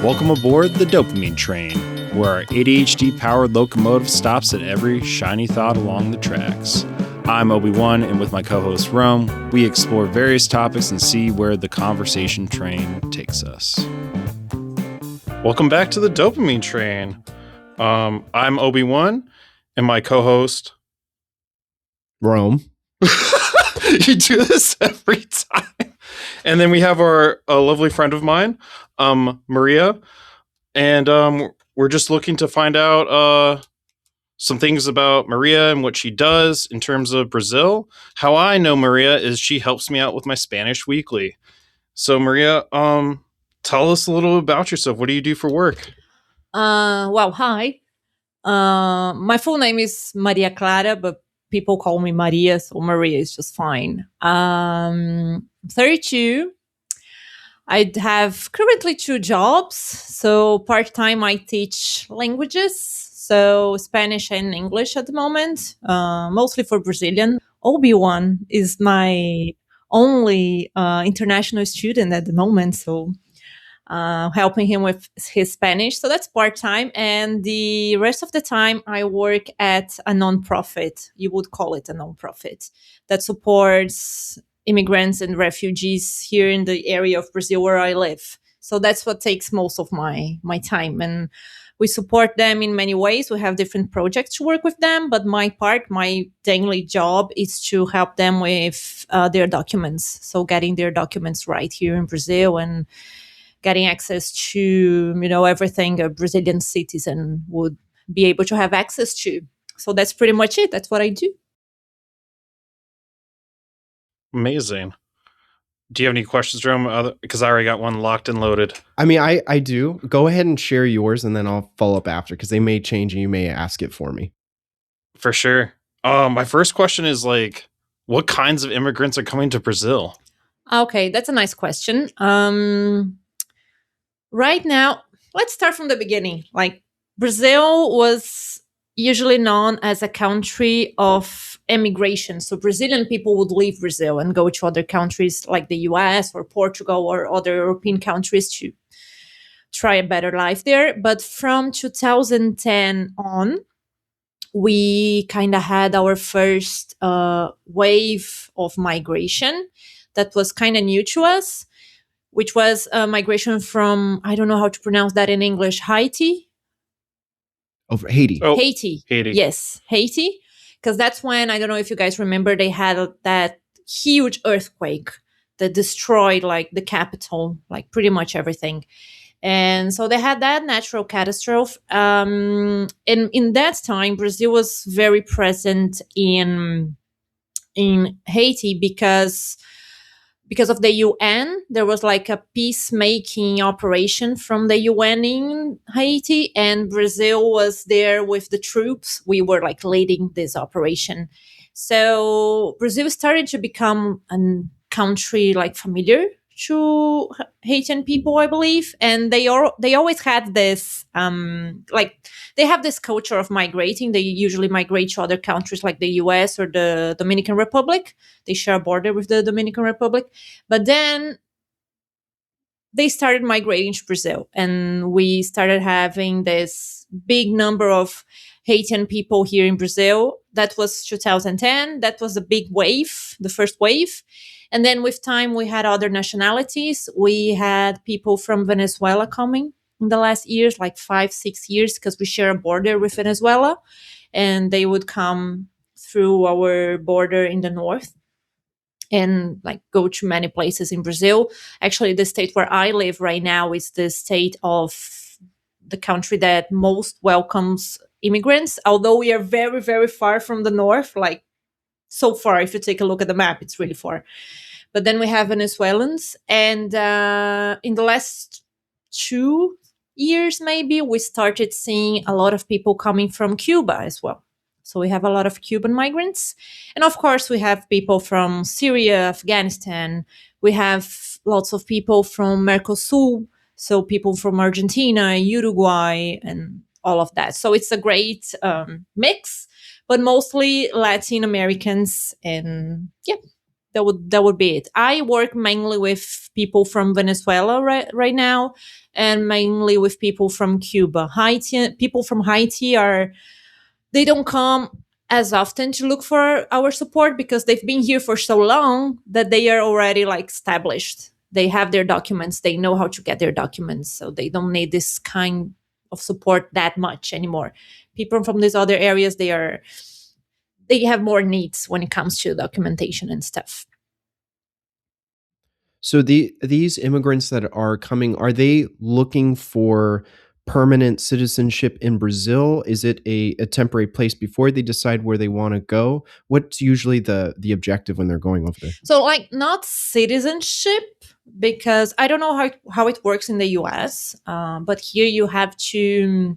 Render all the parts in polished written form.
Welcome aboard the Dopamine Train, where our ADHD-powered locomotive stops at every shiny thought along the tracks. I'm Obi-Wan, and with my co-host Rome, we explore various topics and see where the conversation train takes us. Welcome back to the Dopamine Train. I'm Obi-Wan, and my co-host... Rome. You do this every time. And then we have a lovely friend of mine, Maria, and we're just looking to find out some things about Maria and what she does in terms of Brazil. How I know Maria is she helps me out with my Spanish weekly. So Maria, tell us a little about yourself. What do you do for work? Hi. My full name is Maria Clara, but people call me Maria, so Maria is just fine. 32. I have currently 2 jobs. So part-time I teach languages, so Spanish and English at the moment, mostly for Brazilian. Obi-Wan is my only international student at the moment, so helping him with his Spanish. So that's part-time. And the rest of the time, I work at a nonprofit. You would call it a nonprofit that supports immigrants and refugees here in the area of Brazil where I live. So that's what takes most of my time. And we support them in many ways. We have different projects to work with them. But my daily job is to help them with their documents. So getting their documents right here in Brazil and getting access to, everything a Brazilian citizen would be able to have access to. So that's pretty much it. That's what I do. Amazing. Do you have any questions, Jerome? Because I already got one locked and loaded. I mean, I do. Go ahead and share yours, and then I'll follow up after, because they may change and you may ask it for me. For sure. My first question is what kinds of immigrants are coming to Brazil? Okay, that's a nice question. Right now, let's start from the beginning. Brazil was usually known as a country of emigration. So Brazilian people would leave Brazil and go to other countries like the US or Portugal or other European countries to try a better life there. But from 2010 on, we kind of had our first wave of migration that was kind of new to us, which was a migration from, I don't know how to pronounce that in English, Haiti? Over Haiti. Oh, Haiti. Yes, Haiti. Because that's when, I don't know if you guys remember, they had that huge earthquake that destroyed the capital, pretty much everything. And so they had that natural catastrophe. And in that time, Brazil was very present in Haiti because of the UN. There was a peacemaking operation from the UN in Haiti, and Brazil was there with the troops. We were leading this operation. So Brazil started to become a country familiar to Haitian people, I believe. And they always had this, they have this culture of migrating. They usually migrate to other countries like the US or the Dominican Republic. They share a border with the Dominican Republic. But then they started migrating to Brazil, and we started having this big number of Haitian people here in Brazil. That was 2010. That was a big wave, the first wave. And then with time, we had other nationalities. We had people from Venezuela coming in the last years, 5-6 years, because we share a border with Venezuela. And they would come through our border in the north and go to many places in Brazil. Actually, the state where I live right now is the state of the country that most welcomes immigrants, although we are very, very far from the north. So far, if you take a look at the map, it's really far. But then we have Venezuelans. And in the last 2 years, maybe, we started seeing a lot of people coming from Cuba as well. So we have a lot of Cuban migrants. And of course, we have people from Syria, Afghanistan. We have lots of people from Mercosur. So people from Argentina, Uruguay, and all of that. So it's a great mix, but mostly Latin Americans. And yeah. That would be it. I work mainly with people from Venezuela right now, and mainly with people from Cuba. Haiti people from Haiti are they don't come as often to look for our support because they've been here for so long that they are already like established. They have their documents, they know how to get their documents, so they don't need this kind of support that much anymore. People from these other areas, they have more needs when it comes to documentation and stuff. So these immigrants that are coming, are they looking for permanent citizenship in Brazil? Is it a temporary place before they decide where they want to go? What's usually the objective when they're going over there? So like not citizenship, because I don't know how it works in the US, but here you have to.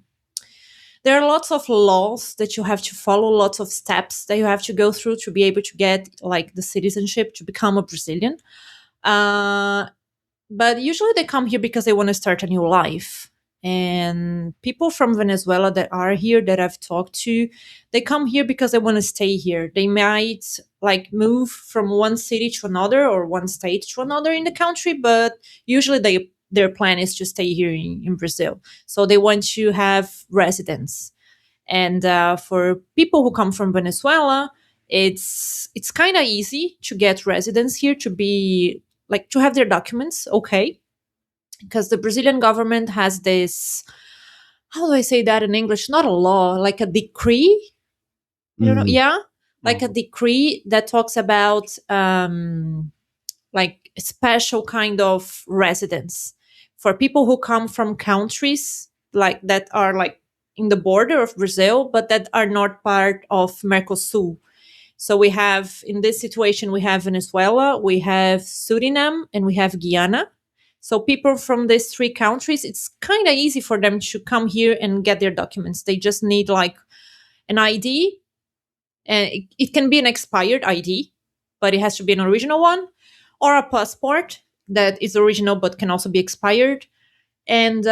There are lots of laws that you have to follow, lots of steps that you have to go through to be able to get like the citizenship to become a Brazilian. Uh, but usually they come here because they want to start a new life. And people from Venezuela that are here that I've talked to, they come here because they want to stay here. They might like move from one city to another or one state to another in the country, but usually their plan is to stay here in Brazil. So they want to have residence. And for people who come from Venezuela, it's kind of easy to get residence here, to be like to have their documents okay, because the Brazilian government has this, how do I say that in English, not a law, like a decree. I don't know, Mhm. yeah, like a decree that talks about like a special kind of residence for people who come from countries like that are like in the border of Brazil but that are not part of Mercosur. So we have, in this situation, we have Venezuela, we have Suriname, and we have Guyana. So people from these three countries, it's kind of easy for them to come here and get their documents. They just need like an ID, and it can be an expired ID, but it has to be an original one, or a passport that is original but can also be expired. And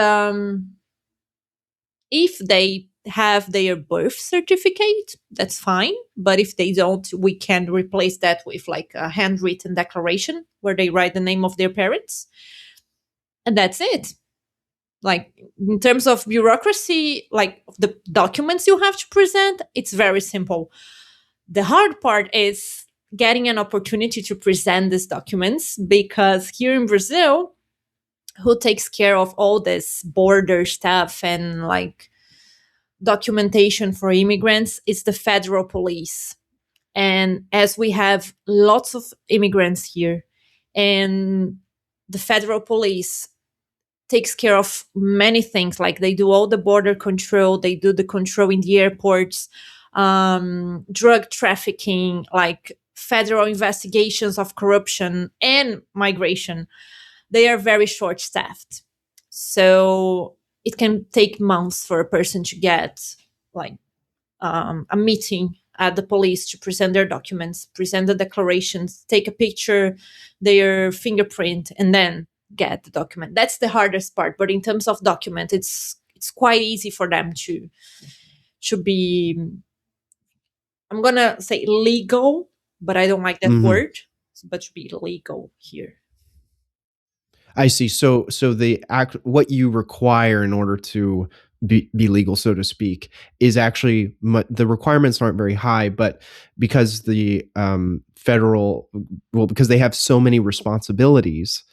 if they have their birth certificate, that's fine. But if they don't, we can replace that with like a handwritten declaration where they write the name of their parents. And that's it. Like in terms of bureaucracy, like the documents you have to present, it's very simple. The hard part is getting an opportunity to present these documents, because here in Brazil, who takes care of all this border stuff and like documentation for immigrants is the federal police. And as we have lots of immigrants here, and the federal police takes care of many things, like they do all the border control, they do the control in the airports, drug trafficking, like federal investigations of corruption and migration. They are very short staffed. So it can take months for a person to get like a meeting at the police to present their documents, present the declarations, take a picture, their fingerprint, and then get the document. That's the hardest part. But in terms of document, it's quite easy for them to be, I'm gonna say legal, but I don't like that Mhm. word, but to be legal here. I see. So the act what you require in order to be legal, so to speak, is actually the requirements aren't very high, but because the federal, well, because they have so many responsibilities,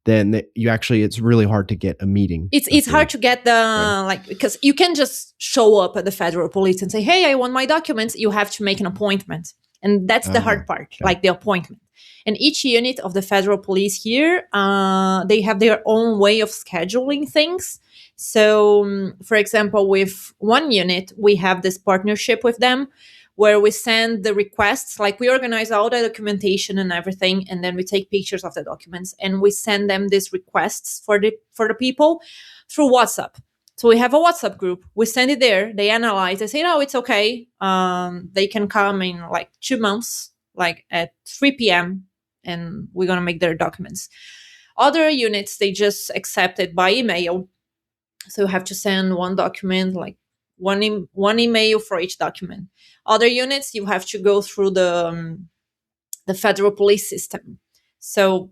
then you actually, it's really hard to get a meeting. It's hard to get the like, because you can just show up at the federal police and say, hey, I want my documents. You have to make an appointment, and that's the hard part, Okay. like the appointment. And each unit of the federal police here, they have their own way of scheduling things. So for example, with one unit, we have this partnership with them where we send the requests, like we organize all the documentation and everything, and then we take pictures of the documents and we send them these requests for the people through WhatsApp. So we have a WhatsApp group, we send it there, they analyze, they say, no, it's okay, they can come in like 2 months, like at 3 p.m, and we're going to make their documents. Other units, they just accept it by email, so you have to send one document, like one email for each document. Other units, you have to go through the federal police system. So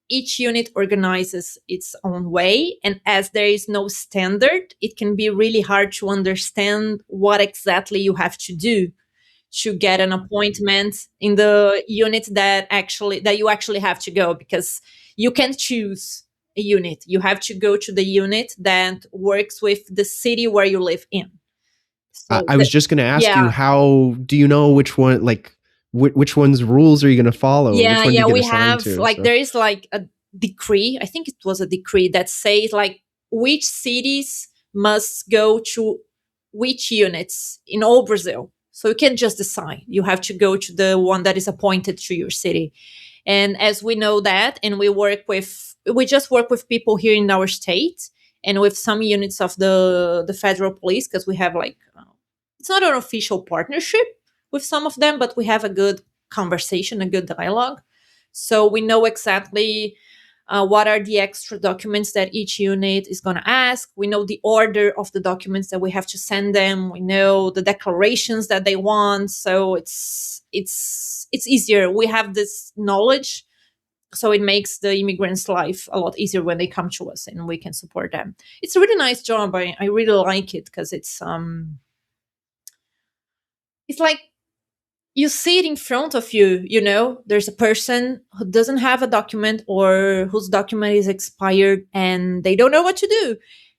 each unit organizes its own way, and as there is no standard, it can be really hard to understand what exactly you have to do to get an appointment in the unit that you actually have to go, because you can't choose a unit. You have to go to the unit that works with the city where you live in. So I was just going to ask yeah. you, how do you know which one, like, which one's rules are you going to follow? Which one do you get We assigned have to? like, So there is like a decree, I think it was a decree that says like which cities must go to which units in all Brazil. So you can't just decide. You have to go to the one that is appointed to your city. And as we know that, and we just work with people here in our state and with some units of the federal police, because we have like, it's not an official partnership with some of them, but we have a good conversation, a good dialogue. So we know exactly what are the extra documents that each unit is going to ask. We know the order of the documents that we have to send them. We know the declarations that they want. So it's easier. We have this knowledge, so it makes the immigrants' life a lot easier when they come to us, and we can support them. It's a really nice job. I really like it, because it's like you see it in front of you. There's a person who doesn't have a document, or whose document is expired, and they don't know what to do.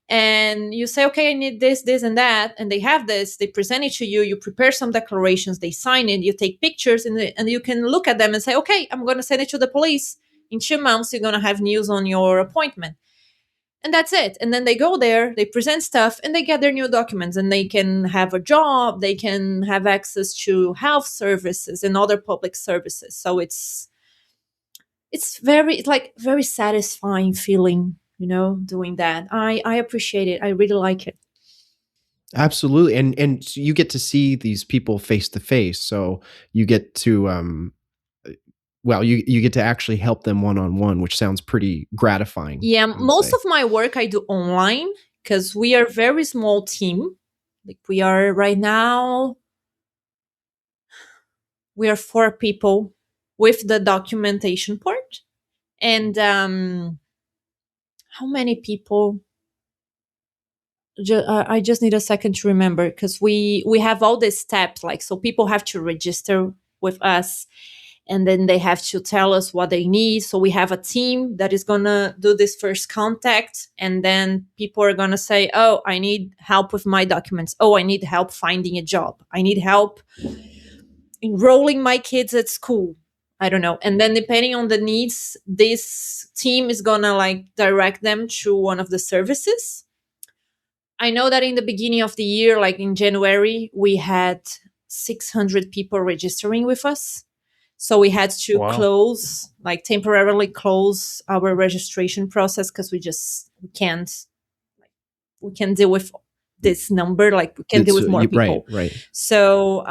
And you say, okay, I need this, this, and that. And they have this, they present it to you, you prepare some declarations, they sign it, you take pictures, and you can look at them and say, okay, I'm going to send it to the police. In 2 months, you're going to have news on your appointment. And that's it. And then they go there, they present stuff, and they get their new documents, and they can have a job, they can have access to health services and other public services. So it's very satisfying feeling, doing that. I appreciate it. I really like it. absolutely, and so you get to see these people face to face, so you get to well, you get to actually help them one-on-one, which sounds pretty gratifying. Yeah, I would most say. of my work I do online, because we are a very small team. Like, we are right now, we are 4 people with the documentation part. And how many people? I just need a second to remember, because we have all these steps. Like, so people have to register with us, and then they have to tell us what they need. So we have a team that is going to do this first contact, and then people are going to say, oh, I need help with my documents. Oh, I need help finding a job. I need help enrolling my kids at school. I don't know. And then depending on the needs, this team is going to like direct them to one of the services. I know that in the beginning of the year, like in January, we had 600 people registering with us. So we had to Wow. temporarily close our registration process, because we can't deal with this number. Like, we can't deal with more people. Right. So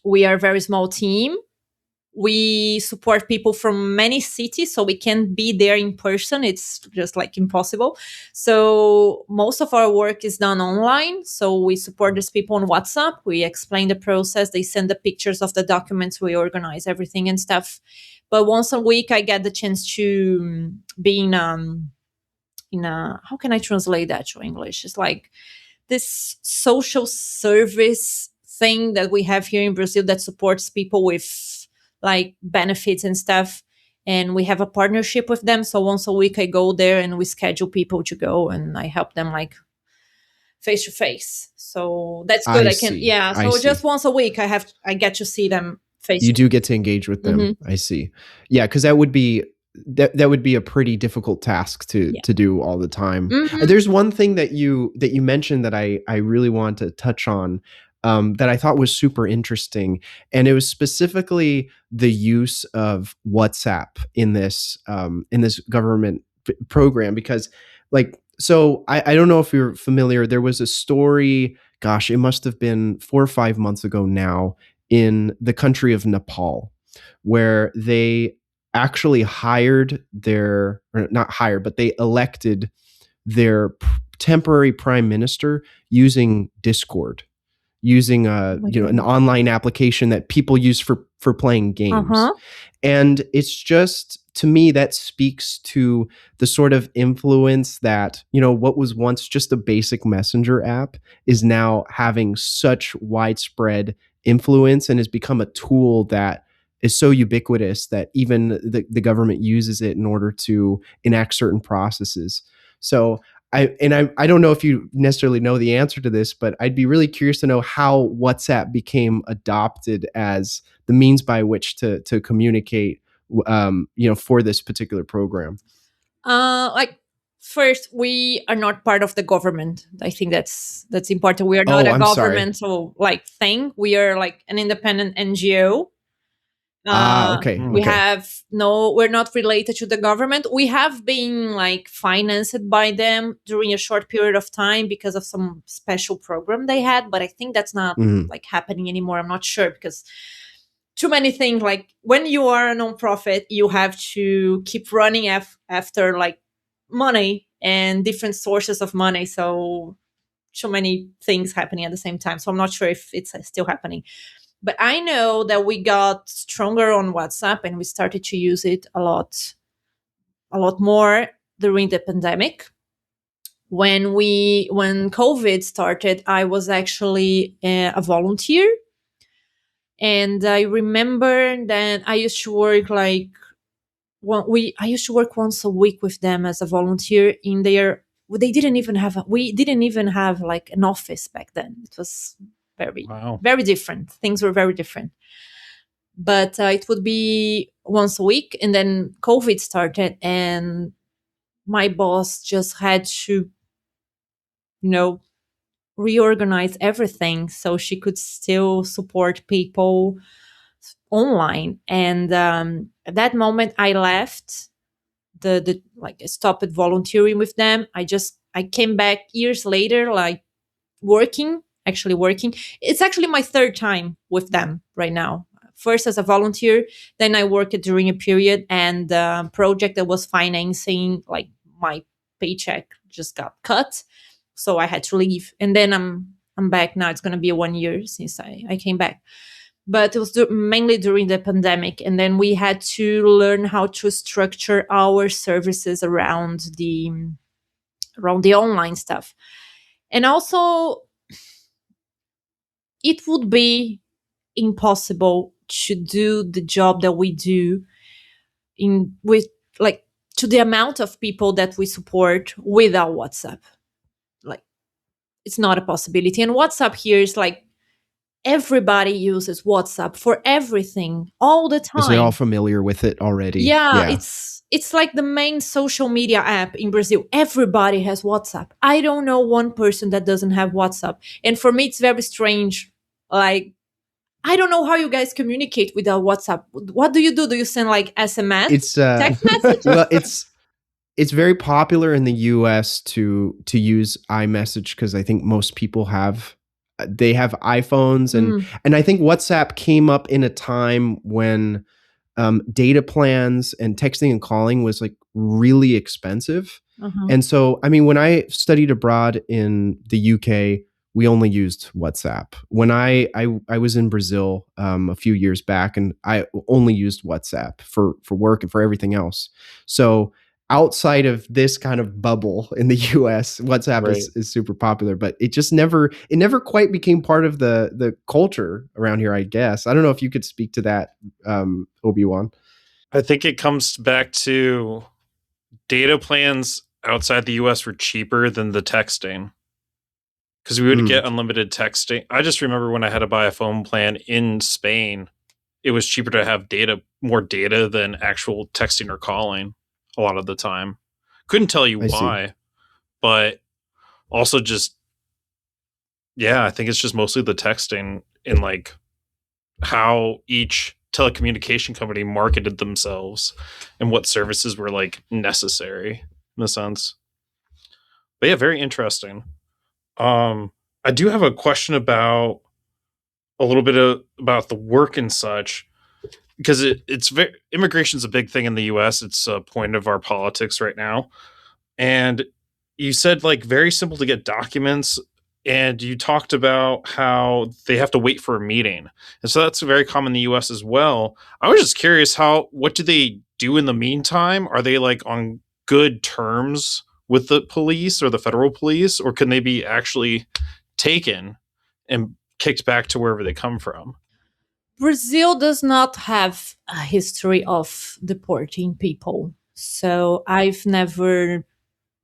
we are a very small team. We support people from many cities, so we can't be there in person. It's just like impossible. So most of our work is done online. So we support these people on WhatsApp. We explain the process. They send the pictures of the documents. We organize everything and stuff. But once a week, I get the chance to be in a, how can I translate that to English? It's like this social service thing that we have here in Brazil that supports people with like benefits and stuff. And we have a partnership with them. So once a week I go there, and we schedule people to go, and I help them like face to face. So that's good. I I can, see. yeah. I So see. just once a week I get to see them face. You do get to engage with them. Mhm. I see. Yeah, because that would be a pretty difficult task to Yeah. do all the time. Mhm. There's one thing that you mentioned that I really want to touch on, that I thought was super interesting, and it was specifically the use of WhatsApp in this government program. Because, like, so I don't know if you're familiar. There was a story. Gosh, it must have been 4 or 5 months ago now, in the country of Nepal, where they actually not hired, but they elected their temporary prime minister using Discord, using Oh my an goodness. online application that people use for for playing games. Uh-huh. And it's just, to me, that speaks to the sort of influence that, what was once just a basic messenger app is now having such widespread influence and has become a tool that is so ubiquitous that even the government uses it in order to enact certain processes. So I don't know if you necessarily know the answer to this, but I'd be really curious to know how WhatsApp became adopted as the means by which to communicate, for this particular program. Like, first, we are not part of the government. I think that's important. We are not Oh, a I'm sorry. governmental like thing. We are like an independent NGO. Okay. We Okay. have we're not related to the government. We have been like financed by them during a short period of time because of some special program they had, but I think that's not Mhm. like happening anymore. I'm not sure because too many things. Like when you are a nonprofit, you have to keep running after like money and different sources of money. So too many things happening at the same time. So I'm not sure if it's still happening. But I know that we got stronger on WhatsApp and we started to use it a lot more during the pandemic. When COVID started, I was actually a volunteer, and I remember that I used to work like I used to work once a week with them as a volunteer in their. We didn't even have like an office back then. It was very Wow. very different. Things were very different. But it would be once a week, and then COVID started, and my boss just had to, reorganize everything so she could still support people online. And at that moment, I left the like I stopped volunteering with them. I came back years later, like actually working. It's actually my third time with them right now. First as a volunteer, then I worked during a period and project that was financing, like my paycheck just got cut, so I had to leave. And then I'm back now. It's going to be 1 year since I came back, but it was mainly during the pandemic, and then we had to learn how to structure our services around the online stuff. And also, it would be impossible to do the job that we do in with like to the amount of people that we support without WhatsApp. Like, it's not a possibility. And WhatsApp here is like everybody uses WhatsApp for everything all the Is they all time. familiar with it already? Yeah, it's like the main social media app in Brazil. Everybody has WhatsApp. I don't know one person that doesn't have WhatsApp. And for me, it's very strange. Like, I don't know how you guys communicate without WhatsApp. What do you do? Do you send like SMS, It's text messages? well, it's very popular in the US to use iMessage because I think most people have they have iPhones, and I think WhatsApp came up in a time when data plans and texting and calling was like really expensive. Uh-huh. And so, I mean, when I studied abroad in the UK, we only used WhatsApp. When I was in Brazil a few years back, and I only used WhatsApp for work and for everything else. So outside of this kind of bubble in the US, WhatsApp Right. is super popular, but it never quite became part of the culture around here, I guess. I don't know if you could speak to that, Obi-Wan. I think it comes back to data plans outside the US were cheaper than the texting, because we would get unlimited texting. I just remember when I had to buy a phone plan in Spain, it was cheaper to have more data than actual texting or calling a lot of the time. Couldn't tell you I see. why, but also just, yeah, I think it's just mostly the texting and like how each telecommunication company marketed themselves and what services were like necessary in a sense. But yeah, very interesting. I do have a question about a little bit about the work and such, because it's very immigration's a big thing in the US. It's a point of our politics right now. And you said like very simple to get documents and you talked about how they have to wait for a meeting, and so that's very common in the US as well. I was just curious, what do they do in the meantime? Are they like on good terms with the police or the federal police, or can they be actually taken and kicked back to wherever they come from? Brazil does not have a history of deporting people. So I've never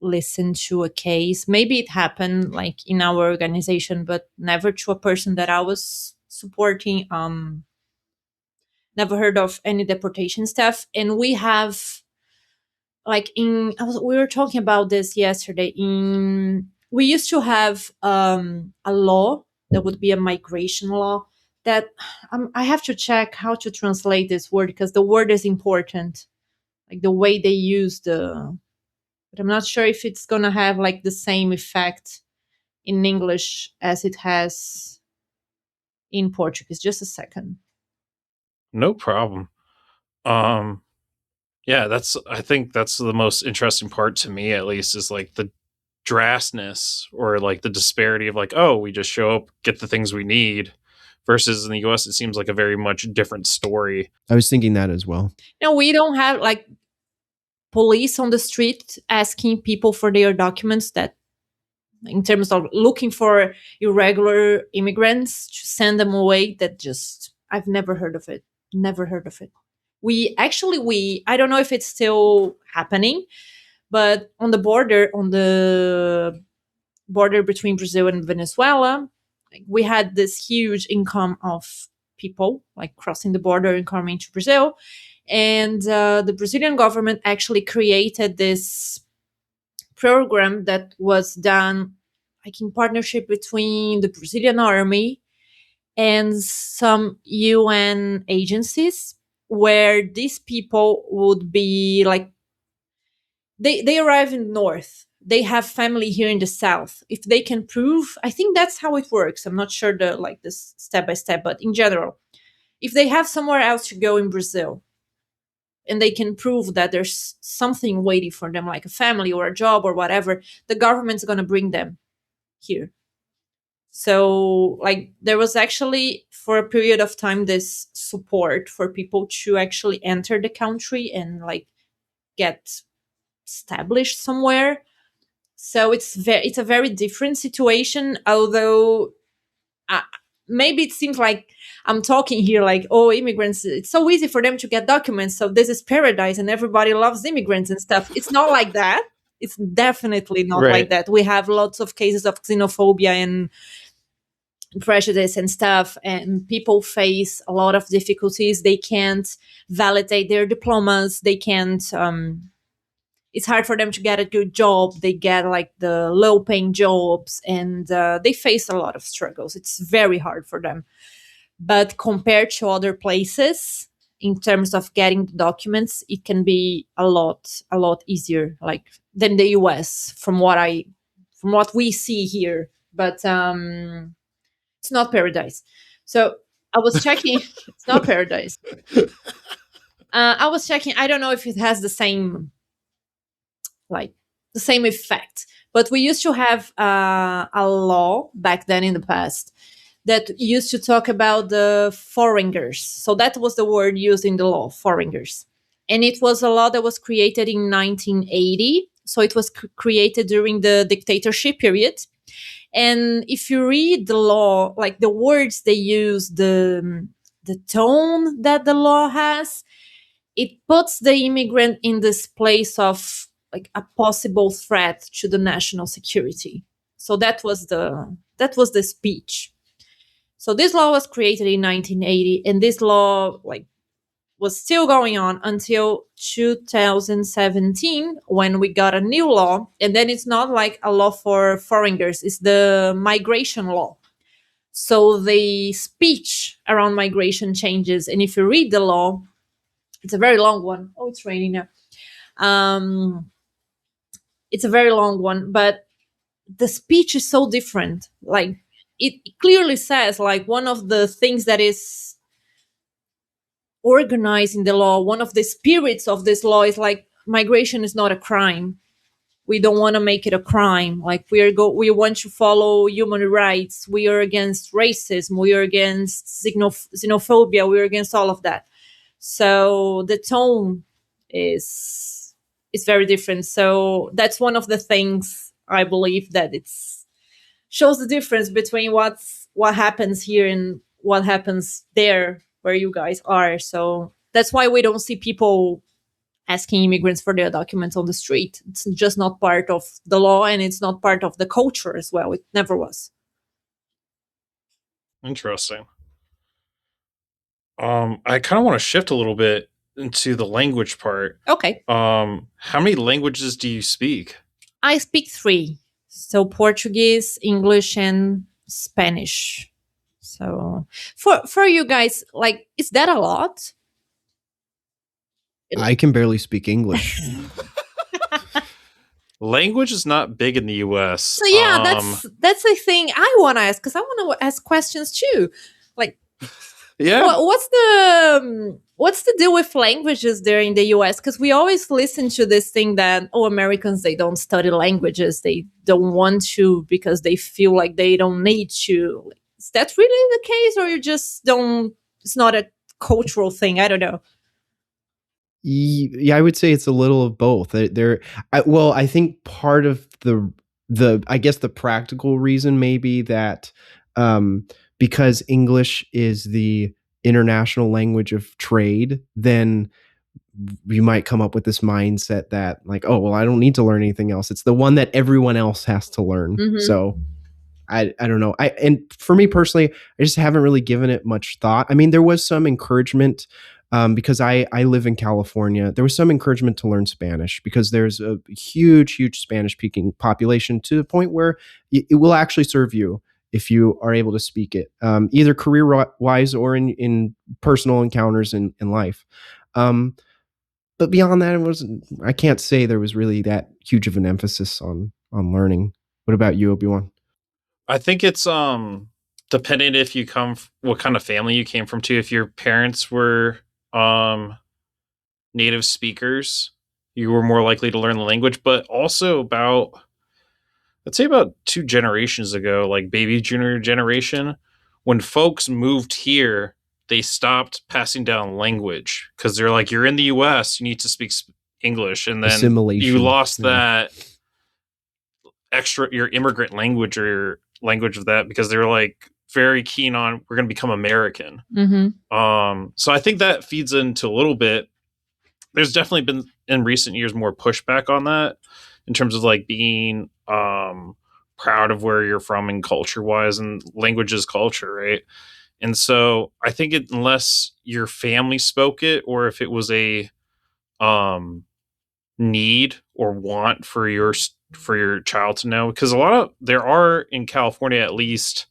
listened to a case. Maybe it happened like in our organization, but never to a person that I was supporting. Never heard of any deportation stuff. And we have like we were talking about this yesterday. We used to have a law that would be a migration law that I have to check how to translate this word because the word is important, like the way they use the. But I'm not sure if it's gonna have like the same effect in English as it has in Portuguese. Just a second. No problem. Um, yeah, I think that's the most interesting part to me, at least, is like the drasticness or like the disparity of like, oh, we just show up, get the things we need, versus in the US it seems like a very much different story. I was thinking that as well. No, we don't have like police on the street asking people for their documents that in terms of looking for irregular immigrants to send them away. That just I've never heard of it. Never heard of it. We I don't know if it's still happening, but on the border between Brazil and Venezuela, like, we had this huge income of people like crossing the border and coming to Brazil. And the Brazilian government actually created this program that was done like in partnership between the Brazilian army and some UN agencies, where these people would be like they arrive in the north, they have family here in the south. If they can prove, I think that's how it works. I'm not sure the like this step by step, but in general, if they have somewhere else to go in Brazil and they can prove that there's something waiting for them, like a family or a job or whatever, the government's going to bring them here. So, like, there was actually for a period of time this support for people to actually enter the country and like get established somewhere. So it's a very different situation. Although uh, maybe it seems like I'm talking here like, oh, immigrants, it's so easy for them to get documents, so this is paradise and everybody loves immigrants and stuff. It's not like that. It's definitely not like Right. that. We have lots of cases of xenophobia and prejudice and stuff, and people face a lot of difficulties. They can't validate their diplomas. They can't it's hard for them to get a good job. They get like the low paying jobs, and they face a lot of struggles. It's very hard for them. But compared to other places, in terms of getting the documents, it can be a lot easier, like than the US, from what we see here. But it's not paradise. So I was checking. It's not paradise. I was checking. I don't know if it has the same like the same effect. But we used to have a law back then in the past that used to talk about the foreigners. So that was the word used in the law, foreigners. And it was a law that was created in 1980. So it was created during the dictatorship period. And if you read the law, like the words they use, the tone that the law has, it puts the immigrant in this place of like a possible threat to the national security. So that was the speech. So this law was created in 1980, and this law like was still going on until 2017 when we got a new law. And then it's not like a law for foreigners, it's the migration law. So the speech around migration changes, and if you read the law, it's a very long one. Oh, it's raining now. It's a very long one, but the speech is so different. Like it clearly says, like one of the things that is organized in the law, one of the spirits of this law is like migration is not a crime. We don't want to make it a crime. Like we want to follow human rights. We are against racism. We are against xenophobia. We are against all of that. So the tone is very different. So that's one of the things I believe that it's shows the difference between what happens here and what happens there where you guys are. So that's why we don't see people asking immigrants for their documents on the street. It's just not part of the law, and it's not part of the culture as well. It never was. Interesting. I kind of want to shift a little bit into the language part. Okay. How many languages do you speak? I speak 3. So Portuguese, English, and Spanish. So for you guys, like, is that a lot? I can barely speak English. Language is not big in the US. So yeah, that's the thing I want to ask, because I want to ask questions too. Like, yeah. What's the deal with languages there in the US? Because we always listen to this thing that, oh, Americans, they don't study languages. They don't want to because they feel like they don't need to. Is that really the case, or you just don't? It's not a cultural thing. I don't know. Yeah, I would say it's a little of both. I think part of the I guess the practical reason maybe that because English is the international language of trade, then you might come up with this mindset that like, oh, well, I don't need to learn anything else. It's the one that everyone else has to learn. Mhm. So I don't know. And for me personally, I just haven't really given it much thought. I mean, there was some encouragement because I live in California. There was some encouragement to learn Spanish because there's a huge Spanish speaking population to the point where it will actually serve you if you are able to speak it, either career wise or in personal encounters in life. But beyond that, I can't say there was really that huge of an emphasis on learning. What about you, Obi-Wan? I think it's dependent if you what kind of family you came from too. If your parents were native speakers, you were more likely to learn the language. But also I'd say about 2 generations ago, like baby junior generation, when folks moved here, they stopped passing down language because they're like, you're in the US, you need to speak English, and then Assimilation. you lost that extra your immigrant language or your language of that because they're like very keen on we're going to become American. Mm-hmm. So I think that feeds into a little bit. There's definitely been in recent years more pushback on that in terms of like being proud of where you're from and culture wise, and language is culture, right? And so I think unless your family spoke it or if it was a need or want for your child to know, because there are in California at least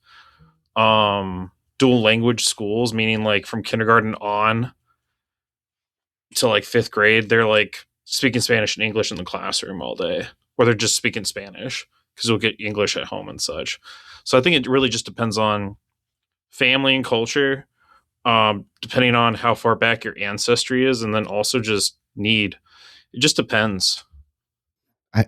dual language schools, meaning like from kindergarten on to like 5th grade, they're like speaking Spanish and English in the classroom all day, or they're just speaking Spanish because they'll get English at home and such. So I think it really just depends on family and culture, depending on how far back your ancestry is, and then also just need. It just depends.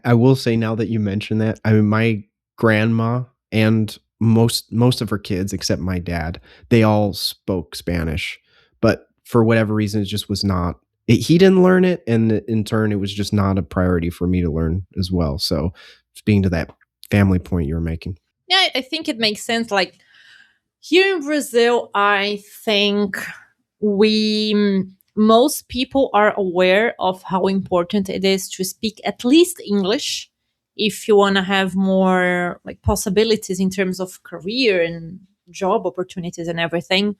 I will say, now that you mention that, I mean, my grandma and most of her kids, except my dad, they all spoke Spanish, but for whatever reason, it just was not. He didn't learn it, and in turn, it was just not a priority for me to learn as well. So, speaking to that family point you were making, Yeah, I think it makes sense. Like here in Brazil, I think most people are aware of how important it is to speak at least English if you want to have more like possibilities in terms of career and job opportunities and everything.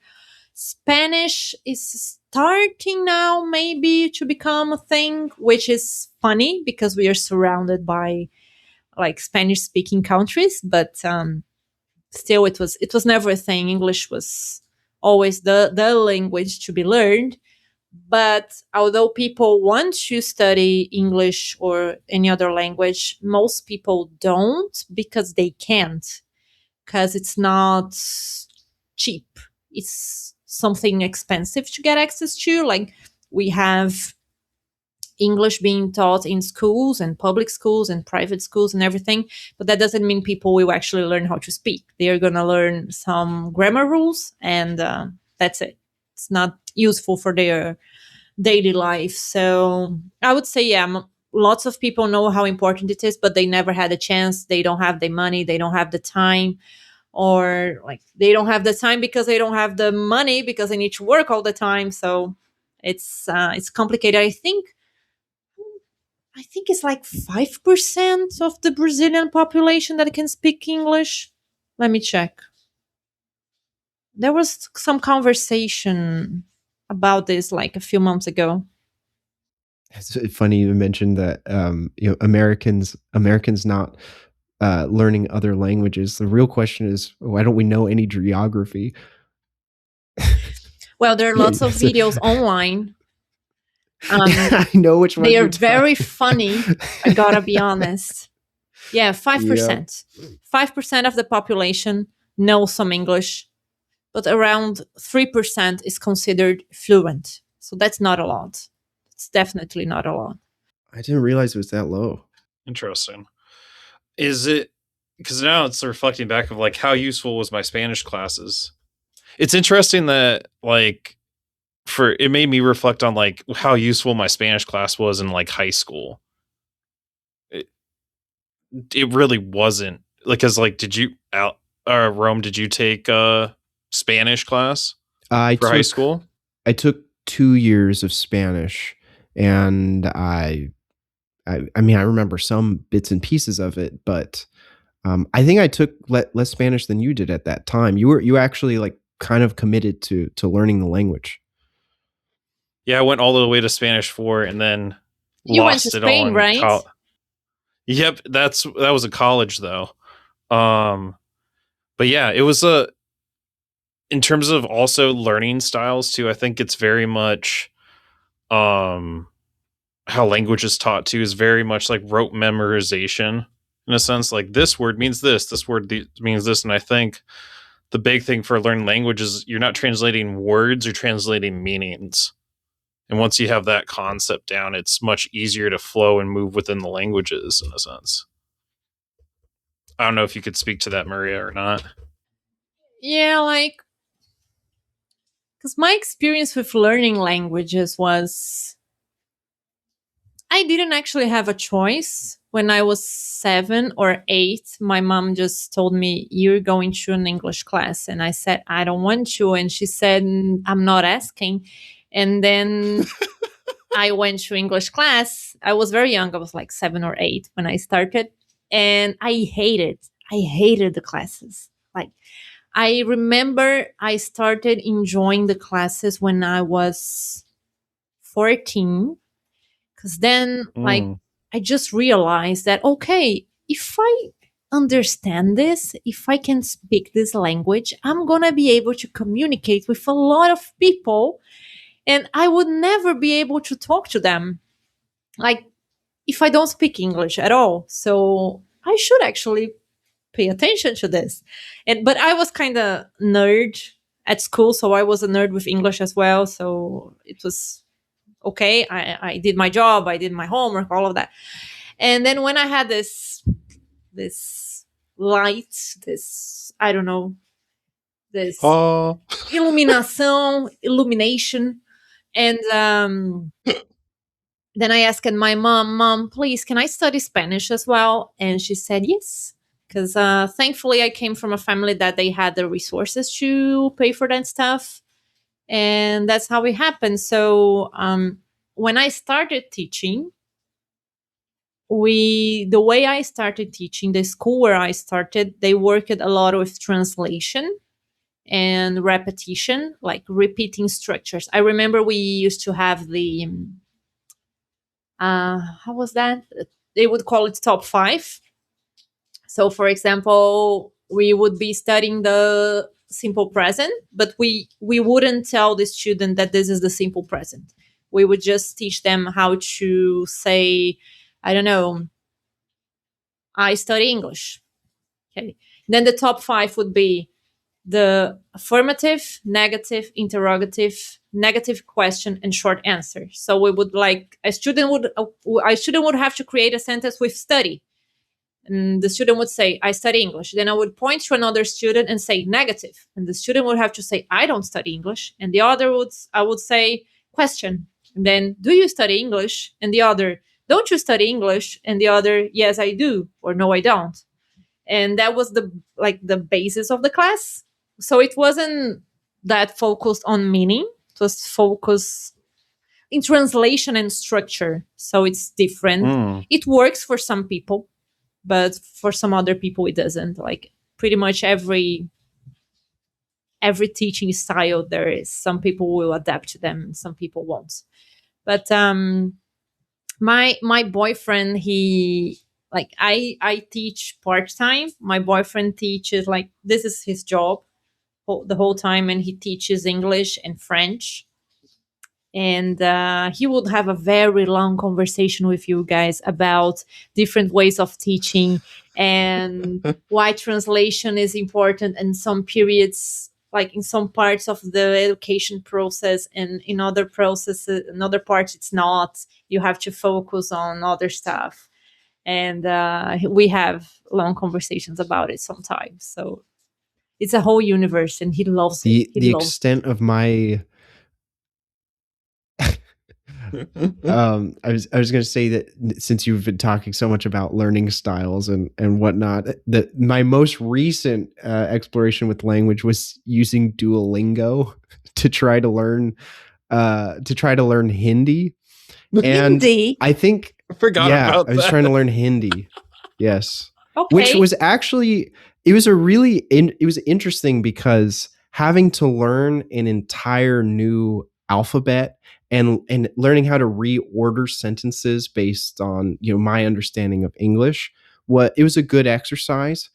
Spanish is starting now maybe to become a thing, which is funny because we are surrounded by like Spanish speaking countries, but still it was never a thing. English was always the language to be learned. But although people want to study English or any other language, most people don't because they can't, because it's not cheap. It's something expensive to get access to. Like we have English being taught in schools and public schools and private schools and everything, but that doesn't mean people will actually learn how to speak. They are going to learn some grammar rules, and that's it. It's not useful for their daily life. So I would say, yeah, lots of people know how important it is, but they never had a chance. They don't have the money, they don't have the time, or like they don't have the time because they don't have the money because they need to work all the time. So it's complicated. I think it's like 5% of the Brazilian population that can speak English. Let me check. There was some conversation about this like a few months ago. It's funny you mentioned that Americans not learning other languages. The real question is, why don't we know any geography? Well, there are lots of So- videos online. I know which one. They are you're very talking- funny. I gotta be honest. Yeah, 5%. 5% of the population knows some English, but around 3% is considered fluent. So that's not a lot. It's definitely not a lot. I didn't realize it was that low. Interesting. Is it because now it's reflecting back of like how useful was my Spanish classes? It's interesting that like for it made me reflect on like how useful my Spanish class was in like high school. It really wasn't like because like did you out Rome? Did you take Spanish class for high school? I took 2 years of Spanish, and I mean, I remember some bits and pieces of it, but I think I took less Spanish than you did at that time. You actually like kind of committed to learning the language. Yeah, I went all the way to Spanish 4 and then You went lost to it Spain, all in right? Yep, that was a college though. But yeah, it was a in terms of also learning styles too. I think it's very much how language is taught too is very much like rote memorization in a sense. Like this word means this word means this, and I think the big thing for learning language is you're not translating words, you're translating meanings. And once you have that concept down, it's much easier to flow and move within the languages in a sense. I don't know if you could speak to that, Maria, or not. Yeah, like, because my experience with learning languages was I didn't actually have a choice. When I was 7 or 8, my mom just told me, "You're going to an English class." And I said, "I don't want to." And she said, "I'm not asking." And then I went to English class. I was very young. I was like 7 or 8 when I started. And I hated the classes. Like, I remember I started enjoying the classes when I was 14, because then like I just realized that, okay, if I understand this, if I can speak this language, I'm gonna be able to communicate with a lot of people, and I would never be able to talk to them like if I don't speak English at all. So I should actually pay attention to this. But I was kind of nerd at school, so I was a nerd with English as well. So it was okay. I did my job, I did my homework, all of that. And then when I had this light, this, I don't know, this Oh, illumination, and then I asked my mom, please, can I study Spanish as well? And she said yes, because thankfully I came from a family that they had the resources to pay for that stuff, and that's how it happened. So when I started teaching, the way I started teaching, the school where I started, they worked a lot with translation and repetition, like repeating structures. I remember we used to have the how was that? They would call it top 5. So, for example, we would be studying the simple present, but we wouldn't tell the student that this is the simple present. We would just teach them how to say, I don't know, I study English. Okay. Then the top 5 would be the affirmative, negative, interrogative, negative question, and short answer. So we would like a student would have to create a sentence with study, and the student would say, I study English. Then I would point to another student and say negative, and the student would have to say, I don't study English. And the other I would say question, and then, do you study English? And the other, don't you study English? And the other, yes, I do, or no, I don't. And that was the basis of the class. So it wasn't that focused on meaning. It was focused in translation and structure. So it's different. Mm. It works for some people, but for some other people it doesn't. Like pretty much every teaching style there is, some people will adapt to them and some people won't. But my boyfriend, he, like, I teach part-time. My boyfriend teaches, like, this is his job the whole time, and he teaches English and French. And he would have a very long conversation with you guys about different ways of teaching and why translation is important in some periods, like in some parts of the education process, and in other processes, in other parts it's not. You have to focus on other stuff. And we have long conversations about it sometimes. So it's a whole universe, and he loves it. The extent of my I was going to say that since you've been talking so much about learning styles and whatnot, that my most recent exploration with language was using Duolingo to try to learn Hindi. And Hindi. I think I forgot about that. I was trying to learn Hindi. Yes. Okay. Which was actually, it was interesting because having to learn an entire new alphabet and learning how to reorder sentences based on, my understanding of English, it was a good exercise.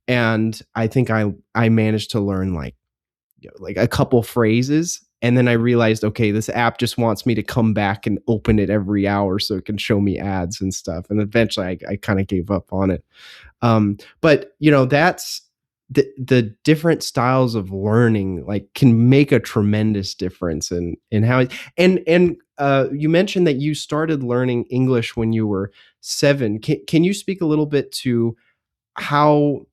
And I think I managed to learn like a couple phrases. And then I realized, okay, this app just wants me to come back and open it every hour so it can show me ads and stuff. And eventually I kind of gave up on it. But that's the different styles of learning, like, can make a tremendous difference in how you mentioned that you started learning English when you were 7. Can you speak a little bit to how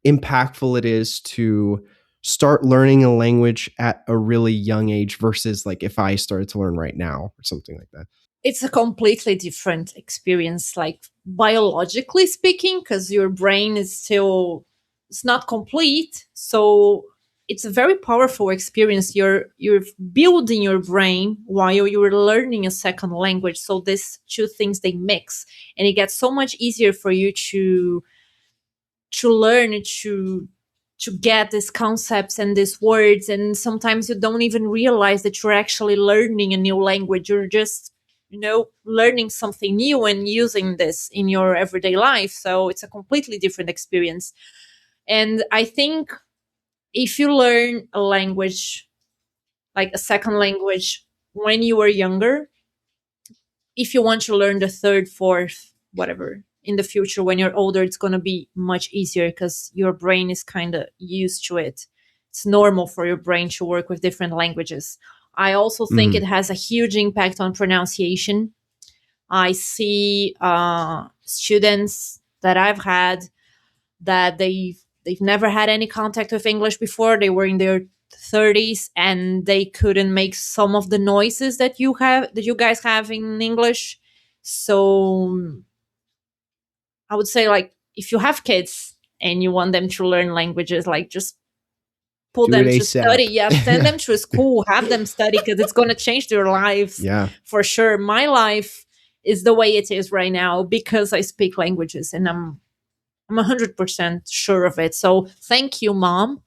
impactful it is to start learning a language at a really young age versus like if I started to learn right now or something like that? It's a completely different experience, like biologically speaking, because your brain it's not complete. So it's a very powerful experience. You're building your brain while you're learning a second language. So these two things, they mix, and it gets so much easier for you to learn, to get these concepts and these words. And sometimes you don't even realize that you're actually learning a new language. You're just learning something new and using this in your everyday life. So it's a completely different experience. And I think if you learn a language, like a second language, when you were younger, if you want to learn the third, fourth, whatever, in the future when you're older, it's going to be much easier because your brain is kind of used to it. It's normal for your brain to work with different languages. I also think it has a huge impact on pronunciation. I see students that I've had that they've never had any contact with English before. They were in their 30s and they couldn't make some of the noises that you guys have in English. So I would say, like, if you have kids and you want them to learn languages, like, just pull them to study. Yeah, send them to school, have them study, because it's going to change their lives. Yeah, for sure. My life is the way it is right now because I speak languages, and I'm 100% sure of it. So thank you, Mom,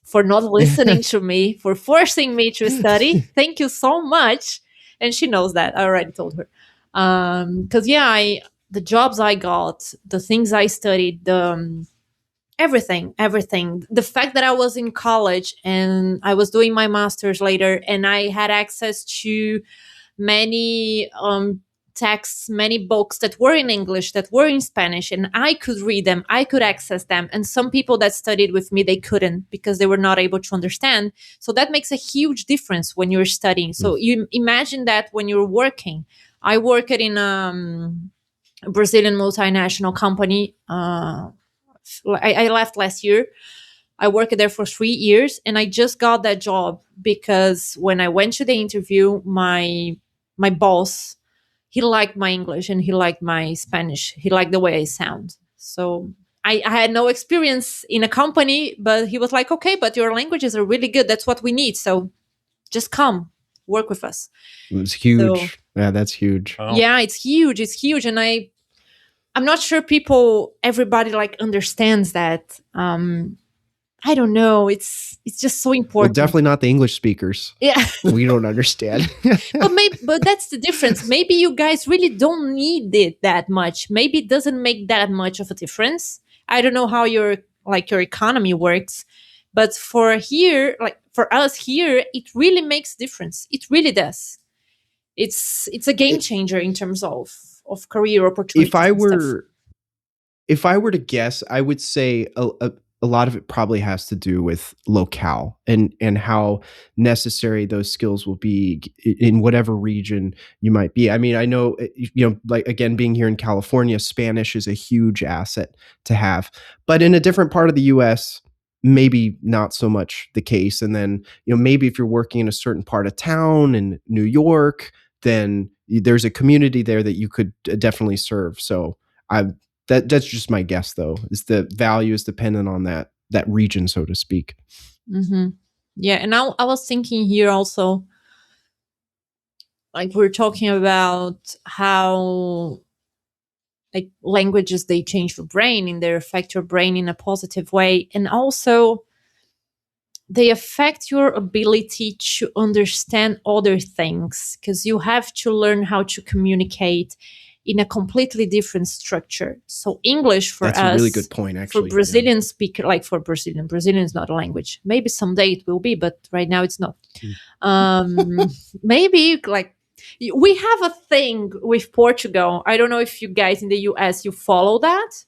for not listening to me, for forcing me to study. Thank you so much. And she knows that. I already told her. Because the jobs I got, the things I studied, everything. The fact that I was in college and I was doing my master's later, and I had access to many texts, many books that were in English, that were in Spanish, and I could read them, I could access them. And some people that studied with me, they couldn't because they were not able to understand. So that makes a huge difference when you're studying. So you imagine that when you're working. I worked in a Brazilian multinational company. I left last year. I worked there for 3 years, and I just got that job because when I went to the interview, my boss, he liked my English and he liked my Spanish. He liked the way I sound. So I had no experience in a company, but he was like, okay, but your languages are really good. That's what we need. So just come work with us. It was huge. So, yeah, that's huge. Wow. yeah, it's huge. It's huge. And I'm not sure everybody like understands that. I don't know. It's just so Well, important. definitely not the English speakers. Yeah. We don't understand. but that's the difference. Maybe you guys really don't need it that much. Maybe it doesn't make that much of a difference. I don't know how your economy works, but for us here, it really makes difference. It really does. It's a game changer in terms of career opportunities. If I were to guess, I would say a lot of it probably has to do with locale and how necessary those skills will be in whatever region you might be. I mean, I know, like, again, being here in California, Spanish is a huge asset to have, but in a different part of the US, maybe not so much the case. And then, maybe if you're working in a certain part of town in New York, then there's a community there that you could definitely serve. So that's just my guess, though, is the value is dependent on that region, so to speak. Mm-hmm. Yeah, and I was thinking here also, like we're talking about how like languages, they change your brain and they affect your brain in a positive way, and also they affect your ability to understand other things because you have to learn how to communicate in a completely different structure. So English for That's us, a really good point, actually. for Brazilian speaker, like for Brazilian is not a language. Maybe someday it will be, but right now it's not. Maybe like we have a thing with Portugal. I don't know if you guys in the US, you follow that.